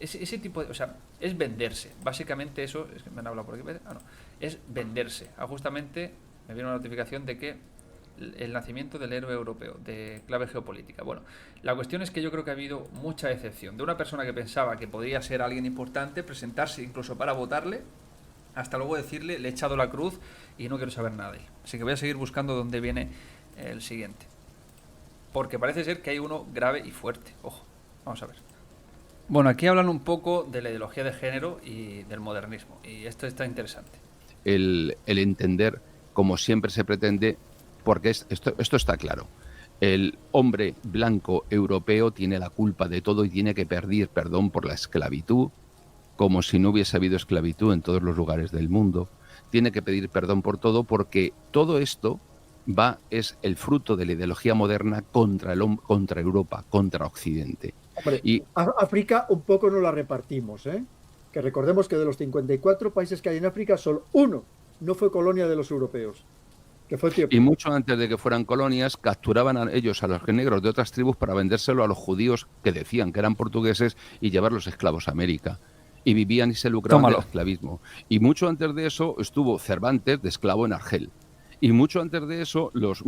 ese tipo de... O sea, es venderse. Básicamente eso... Es que me han hablado por aquí. No. Es venderse. Justamente me viene una notificación de que el nacimiento del héroe europeo, de clave geopolítica. Bueno, la cuestión es que yo creo que ha habido mucha decepción. De una persona que pensaba que podría ser alguien importante, presentarse incluso para votarle, hasta luego decirle, le he echado la cruz y no quiero saber nada de él. Así que voy a seguir buscando dónde viene el siguiente. Porque parece ser que hay uno grave y fuerte. Ojo, vamos a ver. Bueno, aquí hablan un poco de la ideología de género y del modernismo. Y esto está interesante. El entender, como siempre se pretende, porque esto está claro. El hombre blanco europeo tiene la culpa de todo y tiene que pedir perdón por la esclavitud, como si no hubiese habido esclavitud en todos los lugares del mundo. Tiene que pedir perdón por todo porque todo esto es el fruto de la ideología moderna contra Europa, contra Occidente. Hombre, y África un poco no la repartimos, ¿eh? Que recordemos que de los 54 países que hay en África, solo uno no fue colonia de los europeos, que fue Etiopía. Y mucho antes de que fueran colonias, capturaban a ellos, a los negros de otras tribus, para vendérselo a los judíos que decían que eran portugueses y llevarlos esclavos a América. Y vivían y se lucraban del esclavismo. Y mucho antes de eso estuvo Cervantes de esclavo en Argel. Y mucho antes de eso los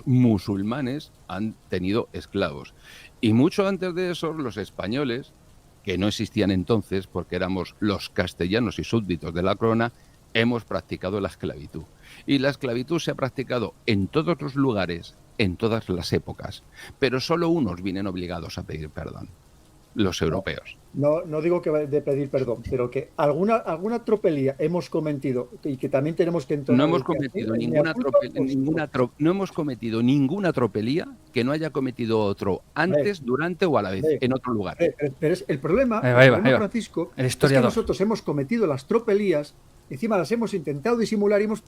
musulmanes han tenido esclavos. Y mucho antes de eso los españoles, que no existían entonces porque éramos los castellanos y súbditos de la corona, hemos practicado la esclavitud. Y la esclavitud se ha practicado en todos los lugares, en todas las épocas. Pero solo unos vienen obligados a pedir perdón, los europeos. No digo que de pedir perdón, pero que alguna tropelía hemos cometido y que también tenemos que entonar. No hemos cometido ninguna tropelía que no haya cometido otro antes, durante o a la vez en otro lugar. Pero es el problema, Francisco, es que nosotros hemos cometido las tropelías, encima las hemos intentado disimular y hemos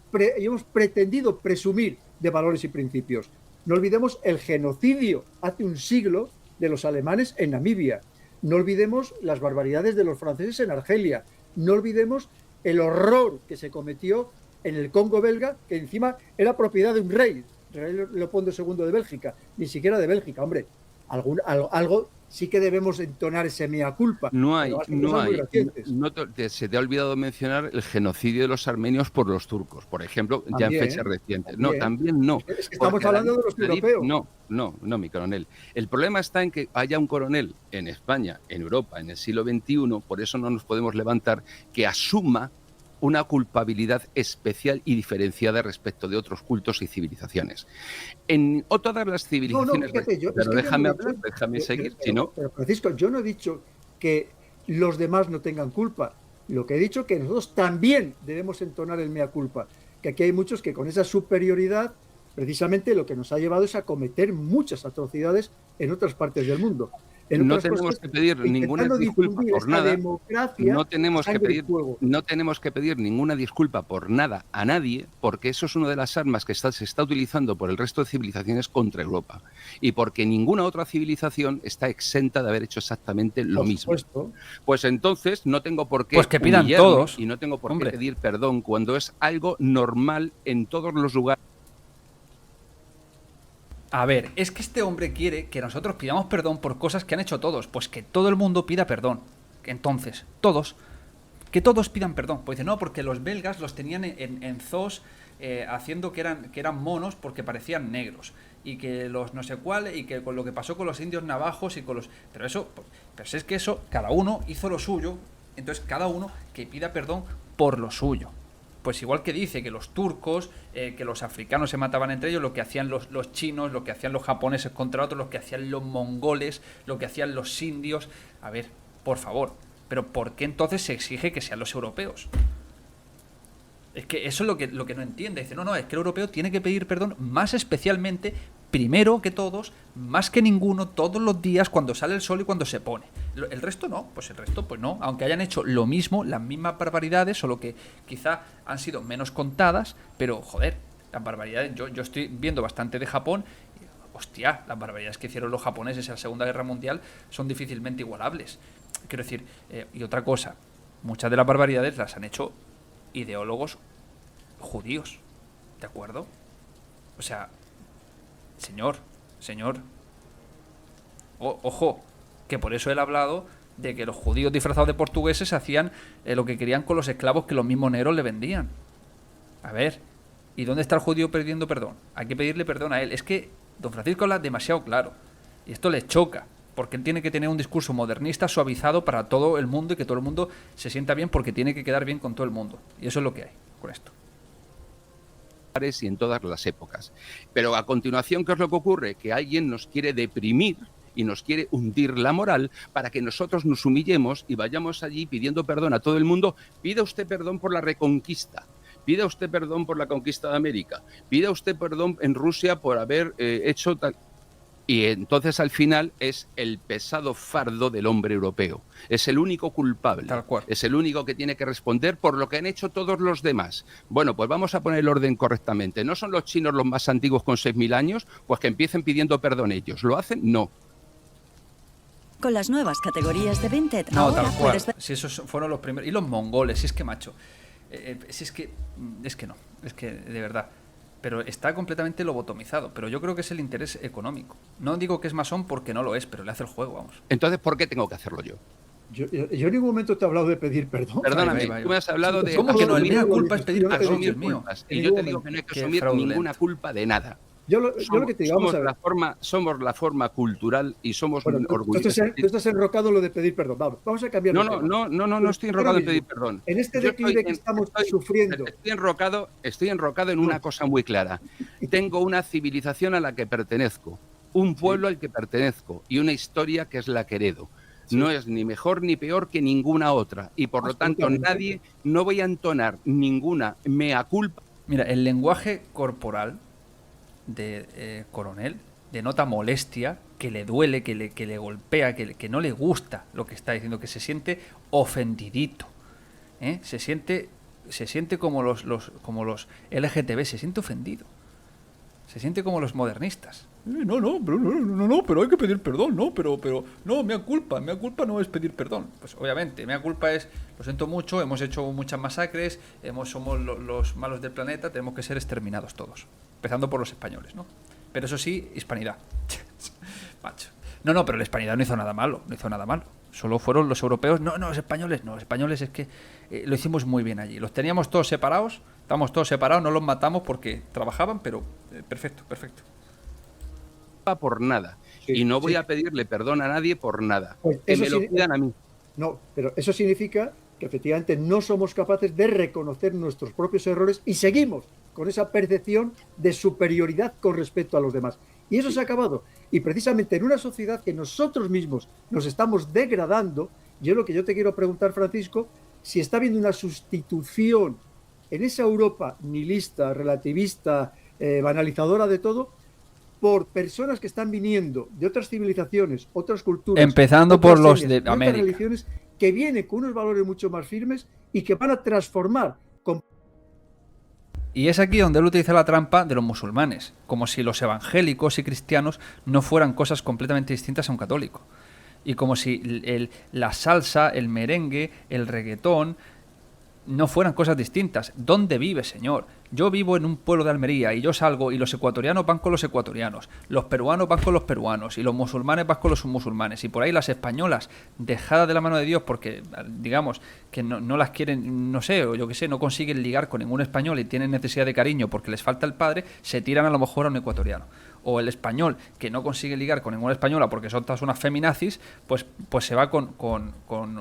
pretendido presumir de valores y principios. No olvidemos el genocidio hace un siglo de los alemanes en Namibia. No olvidemos las barbaridades de los franceses en Argelia. No olvidemos el horror que se cometió en el Congo belga, que encima era propiedad de un rey Leopoldo II de Bélgica, ni siquiera de Bélgica. Hombre, algo sí que debemos entonar ese mea culpa. Se te ha olvidado mencionar el genocidio de los armenios por los turcos, por ejemplo, ya en fechas recientes. También no. Es que estamos hablando de los europeos. No, mi coronel. El problema está en que haya un coronel en España, en Europa, en el siglo XXI, por eso no nos podemos levantar, que asuma una culpabilidad especial y diferenciada respecto de otros cultos y civilizaciones. En todas las civilizaciones... déjame seguir, si no... Pero Francisco, yo no he dicho que los demás no tengan culpa. Lo que he dicho es que nosotros también debemos entonar el mea culpa. Que aquí hay muchos que con esa superioridad, precisamente lo que nos ha llevado es a cometer muchas atrocidades en otras partes del mundo. No tenemos que pedir ninguna disculpa por nada. No tenemos que pedir ninguna disculpa por nada a nadie, porque eso es una de las armas que se está utilizando por el resto de civilizaciones contra Europa. Y porque ninguna otra civilización está exenta de haber hecho exactamente lo mismo. Pues entonces no tengo por qué que pidan todos. Y no tengo por qué pedir perdón cuando es algo normal en todos los lugares. A ver, es que este hombre quiere que nosotros pidamos perdón por cosas que han hecho todos. Pues que todo el mundo pida perdón. Entonces, que todos pidan perdón. Pues dice, no, porque los belgas los tenían en zoos haciendo que eran monos porque parecían negros. Y que los no sé cuál, y que con lo que pasó con los indios navajos y con los... Pero es que eso, cada uno hizo lo suyo. Entonces, cada uno que pida perdón por lo suyo. Pues igual que dice que los turcos, que los africanos se mataban entre ellos, lo que hacían los chinos, lo que hacían los japoneses contra otros, lo que hacían los mongoles, lo que hacían los indios. A ver, por favor, pero ¿por qué entonces se exige que sean los europeos? Es que eso es lo que no entiende. Dice, no, es que el europeo tiene que pedir perdón más especialmente, primero que todos, más que ninguno, todos los días, cuando sale el sol y cuando se pone. El resto no, pues no. Aunque hayan hecho lo mismo, las mismas barbaridades, solo que quizá han sido menos contadas, pero joder, las barbaridades, yo estoy viendo bastante de Japón. Hostia, las barbaridades que hicieron los japoneses en la Segunda Guerra Mundial son difícilmente igualables. Quiero decir, y otra cosa, muchas de las barbaridades las han hecho ideólogos judíos, ¿de acuerdo? O sea, señor, ojo, que por eso él ha hablado de que los judíos disfrazados de portugueses hacían lo que querían con los esclavos que los mismos negros le vendían. A ver, ¿y dónde está el judío pidiendo perdón? Hay que pedirle perdón a él. Es que don Francisco habla demasiado claro y esto le choca, porque él tiene que tener un discurso modernista suavizado para todo el mundo y que todo el mundo se sienta bien, porque tiene que quedar bien con todo el mundo. Y eso es lo que hay con esto. Y en todas las épocas. Pero a continuación, ¿qué es lo que ocurre? Que alguien nos quiere deprimir y nos quiere hundir la moral para que nosotros nos humillemos y vayamos allí pidiendo perdón a todo el mundo. Pida usted perdón por la Reconquista, pida usted perdón por la conquista de América, pida usted perdón en Rusia por haber hecho tal... Y entonces al final es el pesado fardo del hombre europeo. Es el único culpable. Tal cual. Es el único que tiene que responder por lo que han hecho todos los demás. Bueno, pues vamos a poner el orden correctamente. ¿No son los chinos los más antiguos con 6.000 años? Pues que empiecen pidiendo perdón ellos. ¿Lo hacen? No. Con las nuevas categorías de Vinted, No, ahora tal cual. puedes ver... Si esos fueron los primeros. Y los mongoles, si es que, macho. Si es que. Es que no. Es que, de verdad. Pero está completamente lobotomizado. Pero yo creo que es el interés económico. No digo que es masón porque no lo es, pero le hace el juego, vamos. Entonces, ¿por qué tengo que hacerlo yo? Yo en ningún momento te he hablado de pedir perdón. Perdóname, tú me has hablado de... ¿Cómo que no? El mea culpa es pedir perdón, perdón, asumir Dios mío. culpas. Y yo te digo que no hay que Qué asumir fraudulento. ninguna culpa de nada. Yo lo que te digo, vamos a ver. Somos la forma cultural y somos Bueno, tú orgullosos. estás enrocado en lo de pedir perdón. Vamos a cambiar. No estoy enrocado en pedir perdón. En este declive que estamos sufriendo. Estoy enrocado en una cosa muy clara. Tengo una civilización a la que pertenezco, un pueblo al que pertenezco y una historia que es la que heredo. Sí. No es ni mejor ni peor que ninguna otra y por lo tanto no voy a entonar ninguna mea culpa. Mira, el lenguaje corporal de Coronel denota molestia, que le duele, que le golpea, que no le gusta lo que está diciendo, que se siente ofendidito, ¿eh? Se siente como los LGTB, se siente ofendido, se siente como los modernistas. No, pero hay que pedir perdón, pero mea culpa no es pedir perdón. Pues obviamente, mea culpa es, lo siento mucho, hemos hecho muchas masacres, somos los malos del planeta, tenemos que ser exterminados todos, empezando por los españoles, ¿no? Pero eso sí, hispanidad. Macho. No, pero la hispanidad no hizo nada malo, solo fueron los europeos, los españoles es que lo hicimos muy bien allí, los teníamos todos separados, estamos todos separados, no los matamos porque trabajaban, pero perfecto. Por nada. Sí, y no voy a pedirle perdón a nadie por nada. Pues que me lo pidan a mí. No, pero eso significa que efectivamente no somos capaces de reconocer nuestros propios errores y seguimos con esa percepción de superioridad con respecto a los demás. Y eso se ha acabado. Y precisamente en una sociedad que nosotros mismos nos estamos degradando, lo que yo te quiero preguntar, Francisco, si está habiendo una sustitución en esa Europa nihilista, relativista, banalizadora de todo, por personas que están viniendo de otras civilizaciones, otras culturas, empezando por los de América, religiones, que vienen con unos valores mucho más firmes y que van a transformar. Y es aquí donde él utiliza la trampa de los musulmanes, como si los evangélicos y cristianos no fueran cosas completamente distintas a un católico, y como si la salsa, el merengue, el reggaetón no fueran cosas distintas. ¿Dónde vive, señor? Yo vivo en un pueblo de Almería y yo salgo y los ecuatorianos van con los ecuatorianos, los peruanos van con los peruanos y los musulmanes van con los musulmanes, y por ahí las españolas, dejadas de la mano de Dios porque, digamos, que no las quieren, no sé, o yo qué sé, no consiguen ligar con ningún español y tienen necesidad de cariño porque les falta el padre, se tiran a lo mejor a un ecuatoriano. O el español que no consigue ligar con ninguna española porque son todas unas feminazis, pues se va con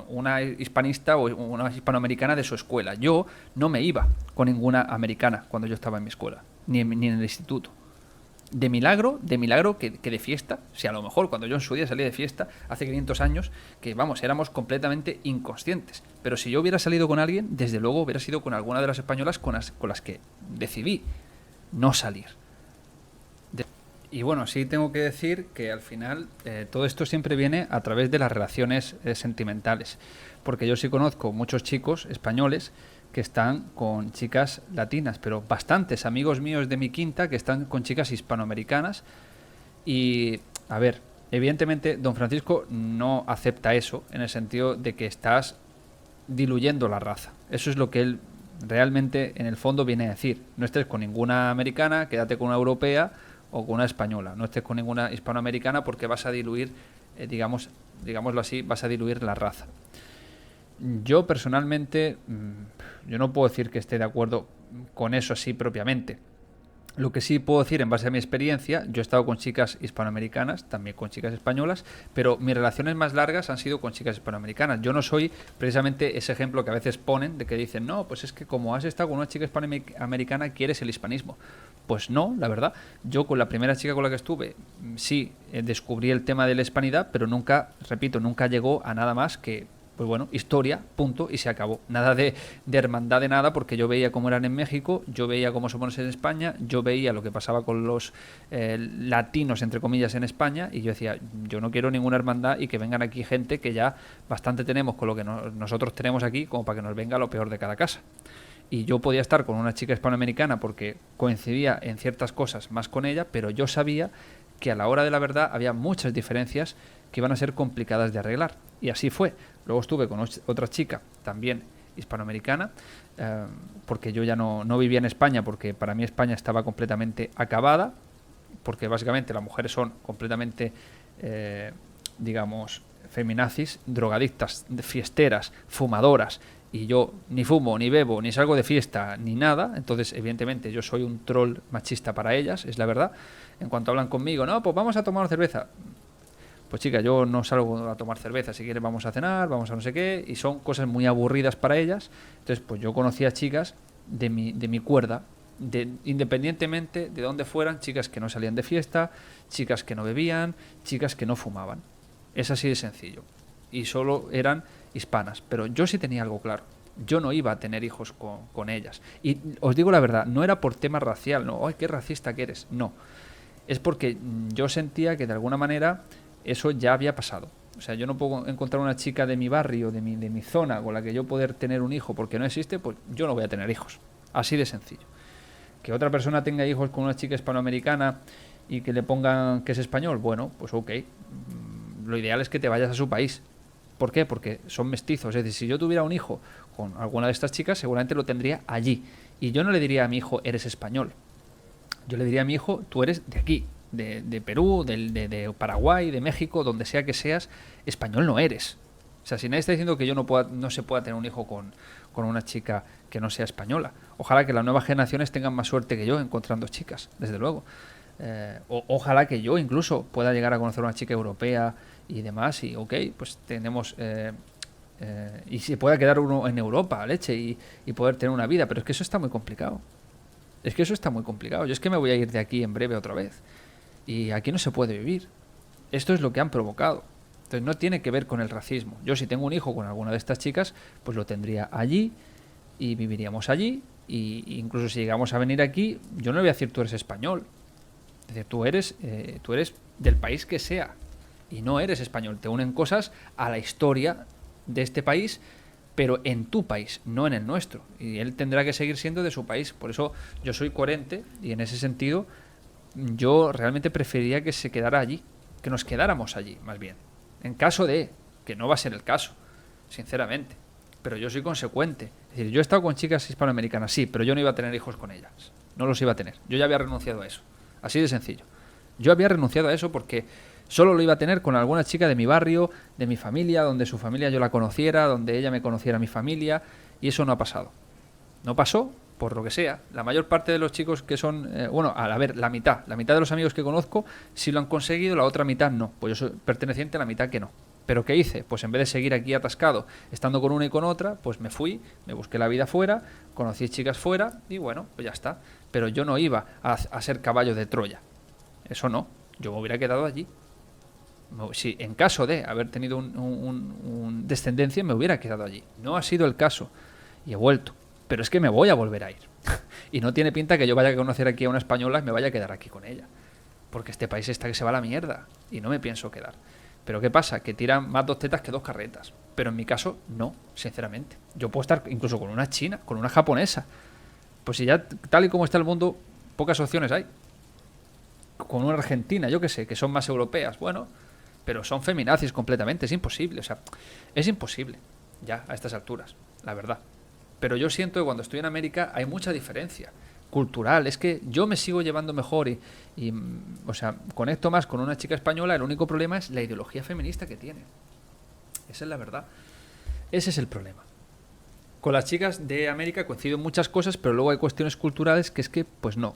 una hispanista o una hispanoamericana de su escuela. Yo no me iba con ninguna americana cuando yo estaba en mi escuela, ni en el instituto. De milagro que de fiesta, si a lo mejor cuando yo en su día salí de fiesta, hace 500 años, que vamos, éramos completamente inconscientes. Pero si yo hubiera salido con alguien, desde luego hubiera sido con alguna de las españolas con las que decidí no salir. Y bueno, sí tengo que decir que al final todo esto siempre viene a través de las relaciones sentimentales, porque yo sí conozco muchos chicos españoles que están con chicas latinas, pero bastantes amigos míos de mi quinta que están con chicas hispanoamericanas. Y, a ver, evidentemente don Francisco no acepta eso, en el sentido de que estás diluyendo la raza. Eso es lo que él realmente en el fondo viene a decir. No estés con ninguna americana, quédate con una europea o con una española. No estés con ninguna hispanoamericana porque vas a diluir digámoslo así, vas a diluir la raza. Yo personalmente, yo no puedo decir que esté de acuerdo con eso así propiamente. Lo que sí puedo decir en base a mi experiencia, yo he estado con chicas hispanoamericanas, también con chicas españolas, pero mis relaciones más largas han sido con chicas hispanoamericanas. Yo no soy precisamente ese ejemplo que a veces ponen de que dicen, no, pues es que como has estado con una chica hispanoamericana quieres el hispanismo. Pues no, la verdad. Yo con la primera chica con la que estuve, sí, descubrí el tema de la hispanidad, pero nunca, repito, nunca llegó a nada más que, pues bueno, historia, punto, y se acabó. Nada de hermandad de nada, porque yo veía cómo eran en México, yo veía cómo somos en España, yo veía lo que pasaba con los latinos, entre comillas, en España, y yo decía, yo no quiero ninguna hermandad y que vengan aquí gente que ya bastante tenemos con lo que nosotros tenemos aquí, como para que nos venga lo peor de cada casa. Y yo podía estar con una chica hispanoamericana porque coincidía en ciertas cosas más con ella, pero yo sabía que a la hora de la verdad había muchas diferencias que iban a ser complicadas de arreglar. Y así fue. Luego estuve con otra chica, también hispanoamericana, porque yo ya no vivía en España, porque para mí España estaba completamente acabada, porque básicamente las mujeres son completamente, digamos, feminazis, drogadictas, fiesteras, fumadoras, y yo ni fumo, ni bebo, ni salgo de fiesta, ni nada. Entonces, evidentemente, yo soy un troll machista para ellas, es la verdad. En cuanto hablan conmigo, no, pues vamos a tomar cerveza. Pues chica, yo no salgo a tomar cerveza, si quieres vamos a cenar, vamos a no sé qué, y son cosas muy aburridas para ellas. Entonces, pues yo conocía chicas de mi cuerda, independientemente de dónde fueran, chicas que no salían de fiesta, chicas que no bebían, chicas que no fumaban. Es así de sencillo. Y solo eran hispanas, pero yo sí tenía algo claro. Yo no iba a tener hijos con ellas. Y os digo la verdad, no era por tema racial, no, ¡ay, qué racista que eres! No. Es porque yo sentía que de alguna manera eso ya había pasado. O sea, yo no puedo encontrar una chica de mi barrio, de mi zona, con la que yo poder tener un hijo porque no existe, pues yo no voy a tener hijos. Así de sencillo. Que otra persona tenga hijos con una chica hispanoamericana y que le pongan que es español, bueno, pues ok. Lo ideal es que te vayas a su país. ¿Por qué? Porque son mestizos. Es decir, si yo tuviera un hijo con alguna de estas chicas, seguramente lo tendría allí. Y yo no le diría a mi hijo, eres español. Yo le diría a mi hijo, tú eres de aquí, de Perú, de Paraguay, de México, donde sea que seas, español no eres. O sea, si nadie está diciendo que yo no se pueda tener un hijo con una chica que no sea española. Ojalá que las nuevas generaciones tengan más suerte que yo encontrando chicas, desde luego. Ojalá que yo incluso pueda llegar a conocer a una chica europea y demás, y ok, pues tenemos y se pueda quedar uno en Europa, leche, y poder tener una vida, pero es que eso está muy complicado. Es que eso está muy complicado. Yo es que me voy a ir de aquí en breve otra vez, y aquí no se puede vivir. Esto es lo que han provocado. Entonces no tiene que ver con el racismo. Yo si tengo un hijo con alguna de estas chicas, pues lo tendría allí y viviríamos allí, y incluso si llegamos a venir aquí, yo no le voy a decir tú eres español. Es decir, tú eres del país que sea y no eres español. Te unen cosas a la historia de este país, pero en tu país, no en el nuestro. Y él tendrá que seguir siendo de su país. Por eso yo soy coherente y en ese sentido yo realmente preferiría que se quedara allí, que nos quedáramos allí, más bien. En caso de, que no va a ser el caso, sinceramente. Pero yo soy consecuente. Es decir, yo he estado con chicas hispanoamericanas, sí, pero yo no iba a tener hijos con ellas. No los iba a tener. Yo ya había renunciado a eso. Así de sencillo. Yo había renunciado a eso porque solo lo iba a tener con alguna chica de mi barrio, de mi familia, donde su familia yo la conociera, donde ella me conociera a mi familia, y eso no ha pasado. No pasó, por lo que sea. La mayor parte de los chicos que son, la mitad de los amigos que conozco sí lo han conseguido, la otra mitad no. Pues yo soy perteneciente a la mitad que no. ¿Pero qué hice? Pues en vez de seguir aquí atascado, estando con una y con otra, pues me fui, me busqué la vida fuera, conocí chicas fuera y bueno, pues ya está. Pero yo no iba a ser caballo de Troya. Eso no, yo me hubiera quedado allí. Si en caso de haber tenido un descendencia, me hubiera quedado allí. No ha sido el caso y he vuelto. Pero es que me voy a volver a ir. Y no tiene pinta que yo vaya a conocer aquí a una española y me vaya a quedar aquí con ella. Porque este país está que se va a la mierda y no me pienso quedar. Pero ¿qué pasa? Que tiran más 2 tetas que 2 carretas. Pero en mi caso, no, sinceramente. Yo puedo estar incluso con una china, con una japonesa. Pues si ya, tal y como está el mundo, pocas opciones hay. Con una argentina, yo qué sé, que son más europeas. Bueno, pero son feminazis completamente. Es imposible, o sea, es imposible ya a estas alturas, la verdad. Pero yo siento que cuando estoy en América hay mucha diferencia. cultural. Es que yo me sigo llevando mejor o sea, conecto más con una chica española. El único problema es la ideología feminista que tiene. Esa es la verdad. Ese es el problema. Con las chicas de América coincido en muchas cosas, pero luego hay cuestiones culturales que es que, pues no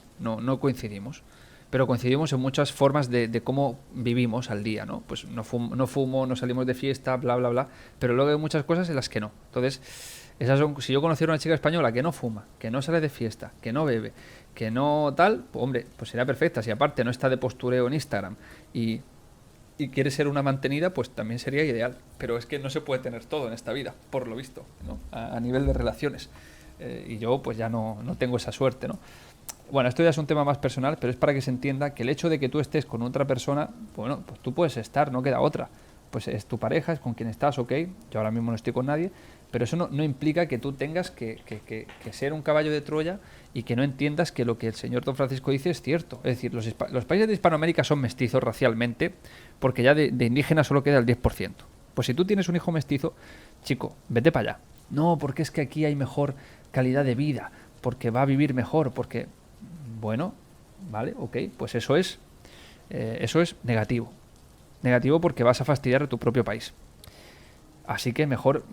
coincidimos. Pero coincidimos en muchas formas de cómo vivimos al día, ¿no? Pues no fumo, no salimos de fiesta, bla, bla, bla. Pero luego hay muchas cosas en las que no. Entonces, si yo conociera a una chica española que no fuma, que no sale de fiesta, que no bebe, que no tal, pues, hombre, pues sería perfecta. Si aparte no está de postureo en Instagram y quiere ser una mantenida, pues también sería ideal. Pero es que no se puede tener todo en esta vida, por lo visto, ¿no? A nivel de relaciones. Y yo pues ya no tengo esa suerte, ¿no? Bueno, esto ya es un tema más personal, pero es para que se entienda que el hecho de que tú estés con otra persona, bueno, pues tú puedes estar, no queda otra. Pues es tu pareja, es con quien estás, ok. Yo ahora mismo no estoy con nadie, pero eso no implica que tú tengas que ser un caballo de Troya y que no entiendas que lo que el señor Don Francisco dice es cierto. Es decir, los países de Hispanoamérica son mestizos racialmente, porque ya de indígenas solo queda el 10%. Pues si tú tienes un hijo mestizo, chico, vete para allá. No, porque es que aquí hay mejor calidad de vida, porque va a vivir mejor, porque... Bueno, vale, ok, pues eso es negativo. Negativo porque vas a fastidiar a tu propio país. Así que mejor,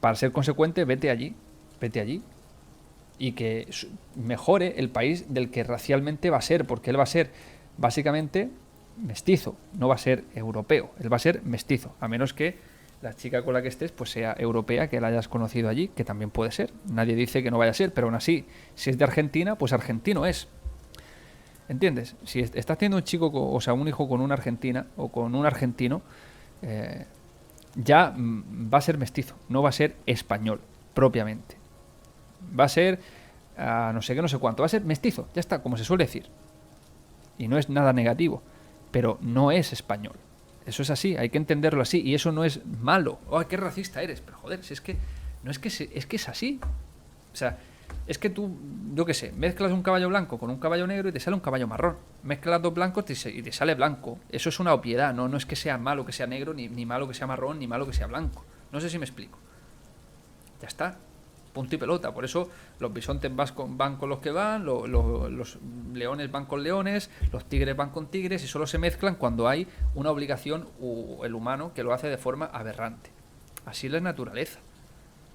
para ser consecuente, vete allí. Y que mejore el país del que racialmente va a ser, porque él va a ser básicamente mestizo, no va a ser europeo, él va a ser mestizo, a menos que la chica con la que estés pues sea europea, que la hayas conocido allí, que también puede ser. Nadie dice que no vaya a ser, pero aún así, si es de Argentina, pues argentino es. ¿Entiendes? Si estás teniendo un chico, o sea, un hijo con una argentina o con un argentino, ya va a ser mestizo, no va a ser español propiamente. Va a ser no sé qué, no sé cuánto, va a ser mestizo, ya está, como se suele decir. Y no es nada negativo, pero no es español. Eso es así, hay que entenderlo así, y eso no es malo. ¡Ay, qué racista eres! Pero joder, si es que no es que es que es así. O sea, es que tú, yo qué sé, mezclas un caballo blanco con un caballo negro y te sale un caballo marrón. Mezclas dos blancos y te sale blanco. Eso es una obviedad, no es que sea malo que sea negro, ni malo que sea marrón, ni malo que sea blanco. No sé si me explico. Ya está. Punto y pelota. Por eso los bisontes van con los que van, los leones van con leones, los tigres van con tigres, y solo se mezclan cuando hay una obligación o el humano que lo hace de forma aberrante. Así es la naturaleza.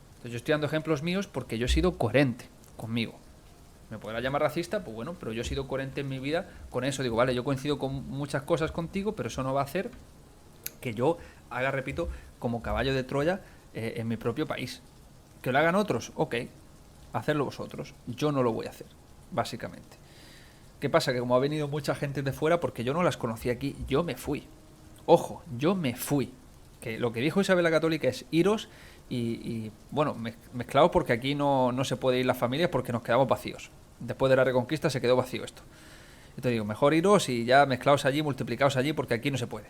Entonces yo estoy dando ejemplos míos porque yo he sido coherente conmigo. Me podrá llamar racista, pues bueno, pero yo he sido coherente en mi vida con eso. Digo, vale, yo coincido con muchas cosas contigo, pero eso no va a hacer que yo haga, repito, como caballo de Troya en mi propio país. Que lo hagan otros, ok, hacerlo vosotros. Yo no lo voy a hacer, básicamente. ¿Qué pasa? Que como ha venido mucha gente de fuera, porque yo no las conocí aquí, yo me fui. Ojo, yo me fui. Que lo que dijo Isabel la Católica es iros y bueno, mezclados, porque aquí no se puede ir las familias porque nos quedamos vacíos. Después de la Reconquista se quedó vacío esto. Entonces digo, mejor iros y ya mezclaos allí, multiplicaos allí, porque aquí no se puede.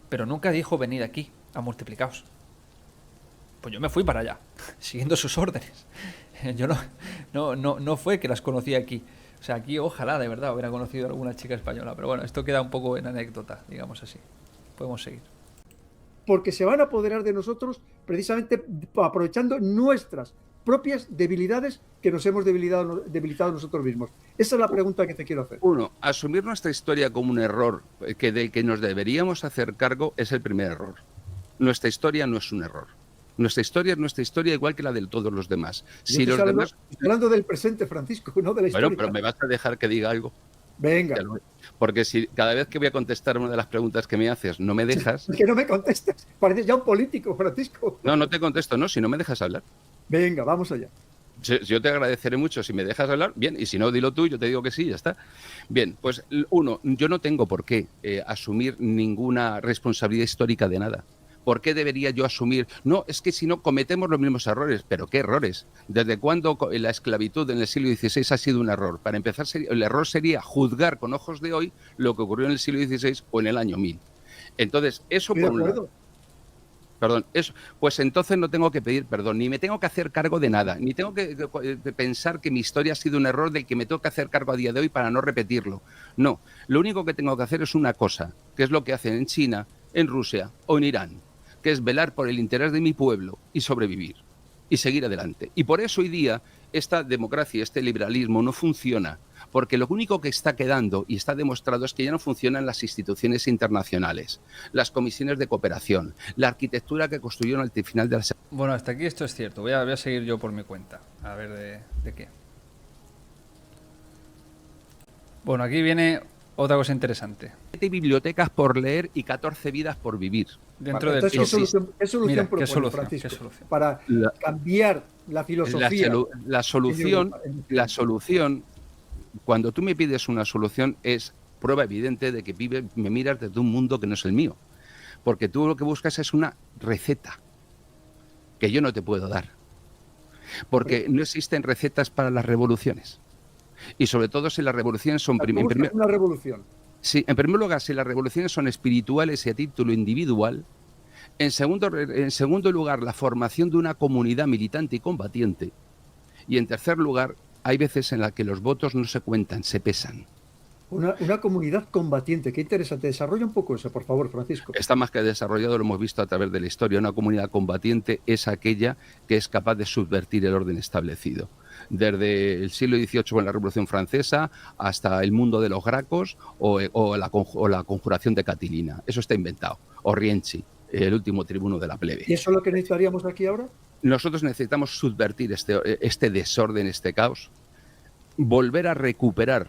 Pero nunca dijo venid aquí a multiplicaos. Pues yo me fui para allá, siguiendo sus órdenes. Yo no fue que las conocí aquí. O sea, aquí ojalá de verdad hubiera conocido a alguna chica española. Pero bueno, esto queda un poco en anécdota, digamos así. Podemos seguir. Porque se van a apoderar de nosotros precisamente aprovechando nuestras propias debilidades que nos hemos debilitado nosotros mismos. Esa es la pregunta que te quiero hacer. Uno, asumir nuestra historia como un error del que nos deberíamos hacer cargo es el primer error. Nuestra historia no es un error. Nuestra historia es nuestra historia, igual que la de todos los demás. Si los demás... Estoy hablando del presente, Francisco, no de la historia. Bueno, pero me vas a dejar que diga algo. Venga. Porque si cada vez que voy a contestar una de las preguntas que me haces no me dejas... Es que no me contestas. Pareces ya un político, Francisco. No te contesto, no, si no me dejas hablar. Venga, vamos allá. Yo te agradeceré mucho si me dejas hablar, bien, y si no, dilo tú, yo te digo que sí, ya está. Bien, pues uno, yo no tengo por qué asumir ninguna responsabilidad histórica de nada. ¿Por qué debería yo asumir? No, es que si no cometemos los mismos errores. ¿Pero qué errores? ¿Desde cuándo la esclavitud en el siglo XVI ha sido un error? Para empezar, el error sería juzgar con ojos de hoy lo que ocurrió en el siglo XVI o en el año 1000. Entonces, eso por un lado. Perdón, eso, pues entonces no tengo que pedir perdón, ni me tengo que hacer cargo de nada, ni tengo que pensar que mi historia ha sido un error del que me tengo que hacer cargo a día de hoy para no repetirlo. No, lo único que tengo que hacer es una cosa, que es lo que hacen en China, en Rusia o en Irán, que es velar por el interés de mi pueblo y sobrevivir. y seguir adelante. Y por eso hoy día esta democracia, este liberalismo no funciona, porque lo único que está quedando y está demostrado es que ya no funcionan las instituciones internacionales, las comisiones de cooperación, la arquitectura que construyeron al final de la... Bueno, hasta aquí esto es cierto. Voy a seguir yo por mi cuenta. A ver de qué. Bueno, aquí viene otra cosa interesante. 7 bibliotecas por leer y 14 vidas por vivir. Dentro del Entonces, ¿qué solución Mira, propone, ¿qué solución? Francisco? ¿Qué solución? Para cambiar la filosofía. La solución, cuando tú me pides una solución, es prueba evidente de que me miras desde un mundo que no es el mío. Porque tú lo que buscas es una receta que yo no te puedo dar. Porque no existen recetas para las revoluciones. Y sobre todo si las revoluciones son... Una revolución. Sí, en primer lugar, si las revoluciones son espirituales y a título individual. En segundo lugar, la formación de una comunidad militante y combatiente. Y en tercer lugar, hay veces en las que los votos no se cuentan, se pesan. Una comunidad combatiente, qué interesante. Desarrolla un poco eso, por favor, Francisco. Está más que desarrollado, lo hemos visto a través de la historia. Una comunidad combatiente es aquella que es capaz de subvertir el orden establecido. Desde el siglo XVIII con la Revolución Francesa hasta el mundo de los gracos o la conjuración de Catilina. Eso está inventado. O Rienzi, el último tribuno de la plebe. ¿Y eso es lo que necesitaríamos aquí ahora? Nosotros necesitamos subvertir este desorden, este caos, volver a recuperar.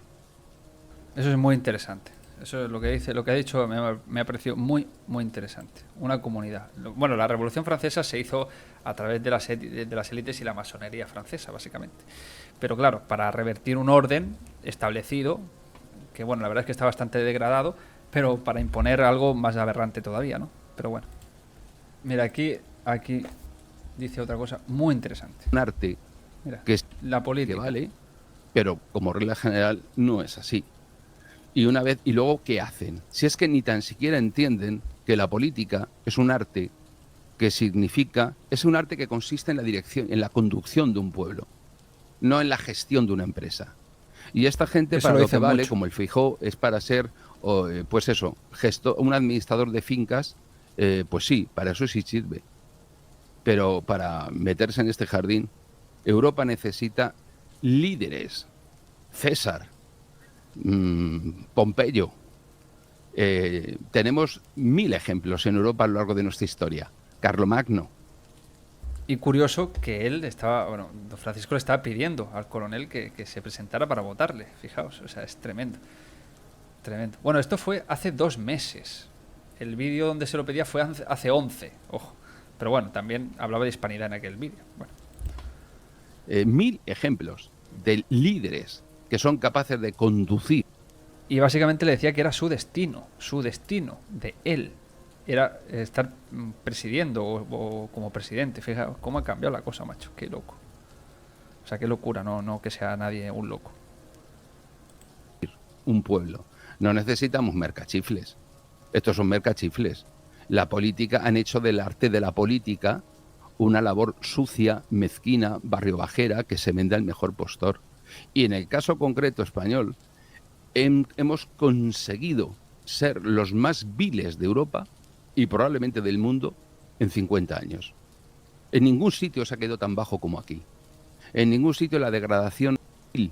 Eso es muy interesante. Eso es lo que dice, lo que ha dicho me ha parecido muy, muy interesante. Una comunidad. Bueno, la Revolución Francesa se hizo a través de las élites y la masonería francesa, básicamente. Pero claro, para revertir un orden establecido, que bueno, la verdad es que está bastante degradado, pero para imponer algo más aberrante todavía, ¿no? Pero bueno. Mira, aquí dice otra cosa muy interesante. Un arte. Mira, que es la política. Que vale, pero como regla general no es así. Y luego, ¿qué hacen? Si es que ni tan siquiera entienden que la política es un arte es un arte que consiste en la dirección, en la conducción de un pueblo, no en la gestión de una empresa. Y esta gente, eso para lo que vale, mucho. como el Feijóo, es para ser, un administrador de fincas, pues sí, para eso sí sirve. Pero para meterse en este jardín, Europa necesita líderes. César, Pompeyo. Tenemos 1000 ejemplos en Europa a lo largo de nuestra historia. Carlomagno. Y curioso que él don Francisco le estaba pidiendo al coronel que se presentara para votarle. Fijaos, o sea, es tremendo. Tremendo. Bueno, esto fue hace 2 meses. El vídeo donde se lo pedía fue hace 11. Ojo. Pero bueno, también hablaba de hispanidad en aquel vídeo. Bueno. 1000 ejemplos de líderes que son capaces de conducir. Y básicamente le decía que era su destino de él. Era estar presidiendo o como presidente. Fijaos cómo ha cambiado la cosa, macho. Qué loco. O sea, qué locura, no que sea nadie un loco. Un pueblo. No necesitamos mercachifles. Estos son mercachifles. La política, han hecho del arte de la política una labor sucia, mezquina, barriobajera, que se vende al mejor postor. Y en el caso concreto español, hemos conseguido ser los más viles de Europa y probablemente del mundo en 50 años. En ningún sitio se ha quedado tan bajo como aquí. En ningún sitio la degradación... Y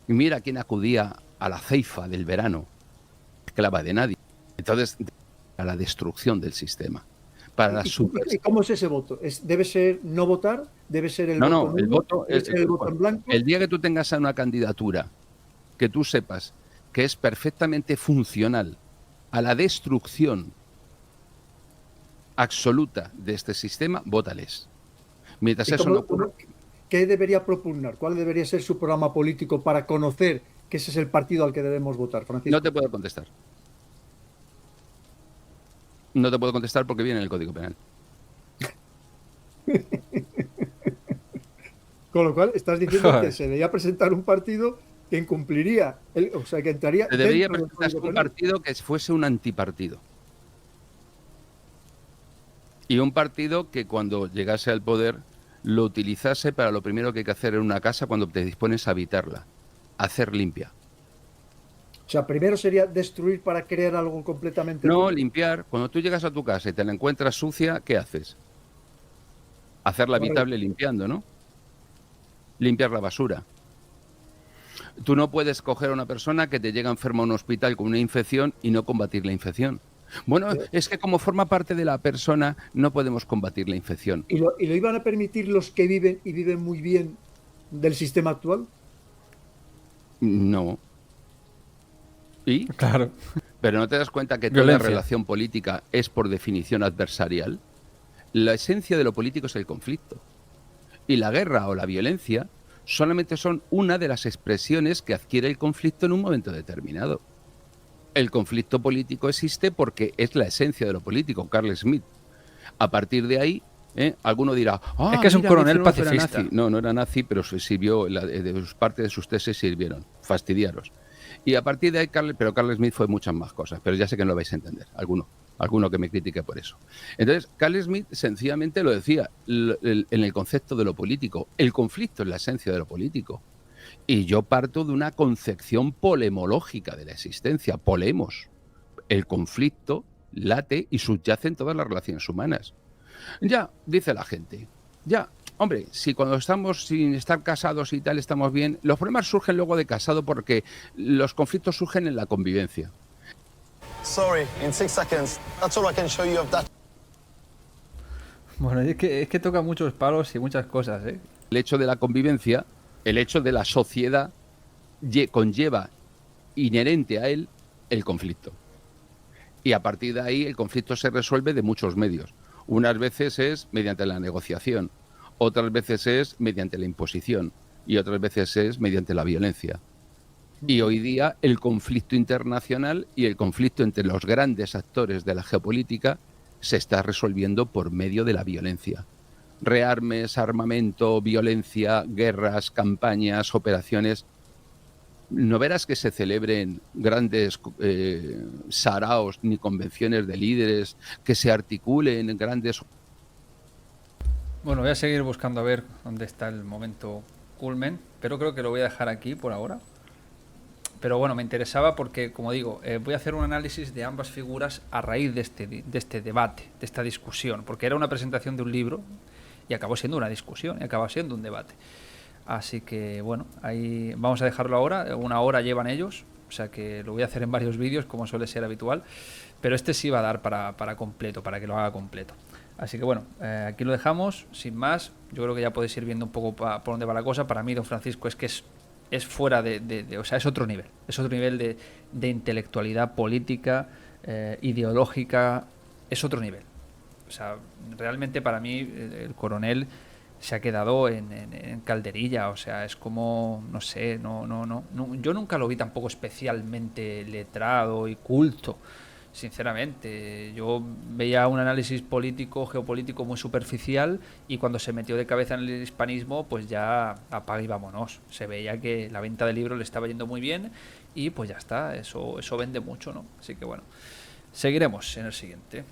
mira quién acudía a la ceifa del verano, esclava de nadie. Entonces, a la destrucción del sistema. ¿Y cómo es ese voto? ¿Debe ser no votar? ¿Debe ser el voto nulo? El voto ¿Debe ser el voto en blanco? El día que tú tengas a una candidatura que tú sepas que es perfectamente funcional a la destrucción absoluta de este sistema, vótales. Mientras eso no ocurra... ¿Qué debería propugnar? ¿Cuál debería ser su programa político para conocer que ese es el partido al que debemos votar, Francisco? No te puedo contestar. No te puedo contestar porque viene en el Código Penal. Con lo cual, estás diciendo que se debería presentar un partido que incumpliría, o sea, que entraría... Se debería presentar un partido que fuese un antipartido. Y un partido que cuando llegase al poder lo utilizase para lo primero que hay que hacer en una casa cuando te dispones a habitarla. Hacer limpia. O sea, primero sería destruir para crear algo completamente... No, limpiar. Cuando tú llegas a tu casa y te la encuentras sucia, ¿qué haces? hacerla habitable limpiando, ¿no? Limpiar la basura. Tú no puedes coger a una persona que te llega enferma a un hospital con una infección y no combatir la infección. Bueno, es que como forma parte de la persona no podemos combatir la infección. ¿Y lo iban a permitir los que viven y viven muy bien del sistema actual? No. ¿Y? Claro. Pero ¿no te das cuenta que toda Violencia. relación política es por definición adversarial? La esencia de lo político es el conflicto. Y la guerra o la violencia solamente son una de las expresiones que adquiere el conflicto en un momento determinado. El conflicto político existe porque es la esencia de lo político, Carl Schmitt. A partir de ahí, alguno dirá, es que es un mira, coronel Beethoven era pacifista. nazi. No, no era nazi, pero sirvió, parte de sus tesis sirvieron. Fastidiaros. Y a partir de ahí, Carl Schmitt fue muchas más cosas, pero ya sé que no lo vais a entender, alguno que me critique por eso. Entonces, Carl Schmitt sencillamente lo decía en el concepto de lo político. El conflicto es la esencia de lo político. Y yo parto de una concepción polemológica de la existencia. Polemos. El conflicto late y subyace en todas las relaciones humanas. Ya, dice la gente, ya, hombre, si cuando estamos sin estar casados y tal estamos bien, los problemas surgen luego de casado porque los conflictos surgen en la convivencia. Sorry, in 6 seconds. That's all I can show you of that. Bueno, es que toca muchos palos y muchas cosas, ¿eh? El hecho de la convivencia, el hecho de la sociedad conlleva inherente a él el conflicto. Y a partir de ahí el conflicto se resuelve de muchos medios. Unas veces es mediante la negociación, otras veces es mediante la imposición y otras veces es mediante la violencia. Y hoy día el conflicto internacional y el conflicto entre los grandes actores de la geopolítica se está resolviendo por medio de la violencia. Rearmes, armamento, violencia, guerras, campañas, operaciones. No verás que se celebren grandes saraos ni convenciones de líderes, que se articulen grandes... Bueno, voy a seguir buscando a ver dónde está el momento culmen, pero creo que lo voy a dejar aquí por ahora. Pero bueno, me interesaba porque, como digo, voy a hacer un análisis de ambas figuras a raíz de este debate, de esta discusión, porque era una presentación de un libro y acabó siendo una discusión y acabó siendo un debate. Así que bueno, ahí vamos a dejarlo ahora. 1 hora llevan ellos, o sea que lo voy a hacer en varios vídeos como suele ser habitual, pero este sí va a dar para completo, para que lo haga completo. Así que bueno, aquí lo dejamos, sin más. Yo creo que ya podéis ir viendo un poco por dónde va la cosa. Para mí, don Francisco, es que es fuera o sea, es otro nivel de intelectualidad política, ideológica, es otro nivel. O sea, realmente para mí el coronel se ha quedado en calderilla, o sea, es como, no sé, no, yo nunca lo vi tampoco especialmente letrado y culto, sinceramente. Yo veía un análisis político, geopolítico muy superficial y cuando se metió de cabeza en el hispanismo, pues ya apaga y vámonos. Se veía que la venta de libros le estaba yendo muy bien y pues ya está, eso vende mucho, ¿no? Así que bueno, seguiremos en el siguiente.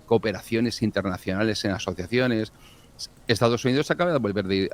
Cooperaciones internacionales en asociaciones. Estados Unidos acaba de volver de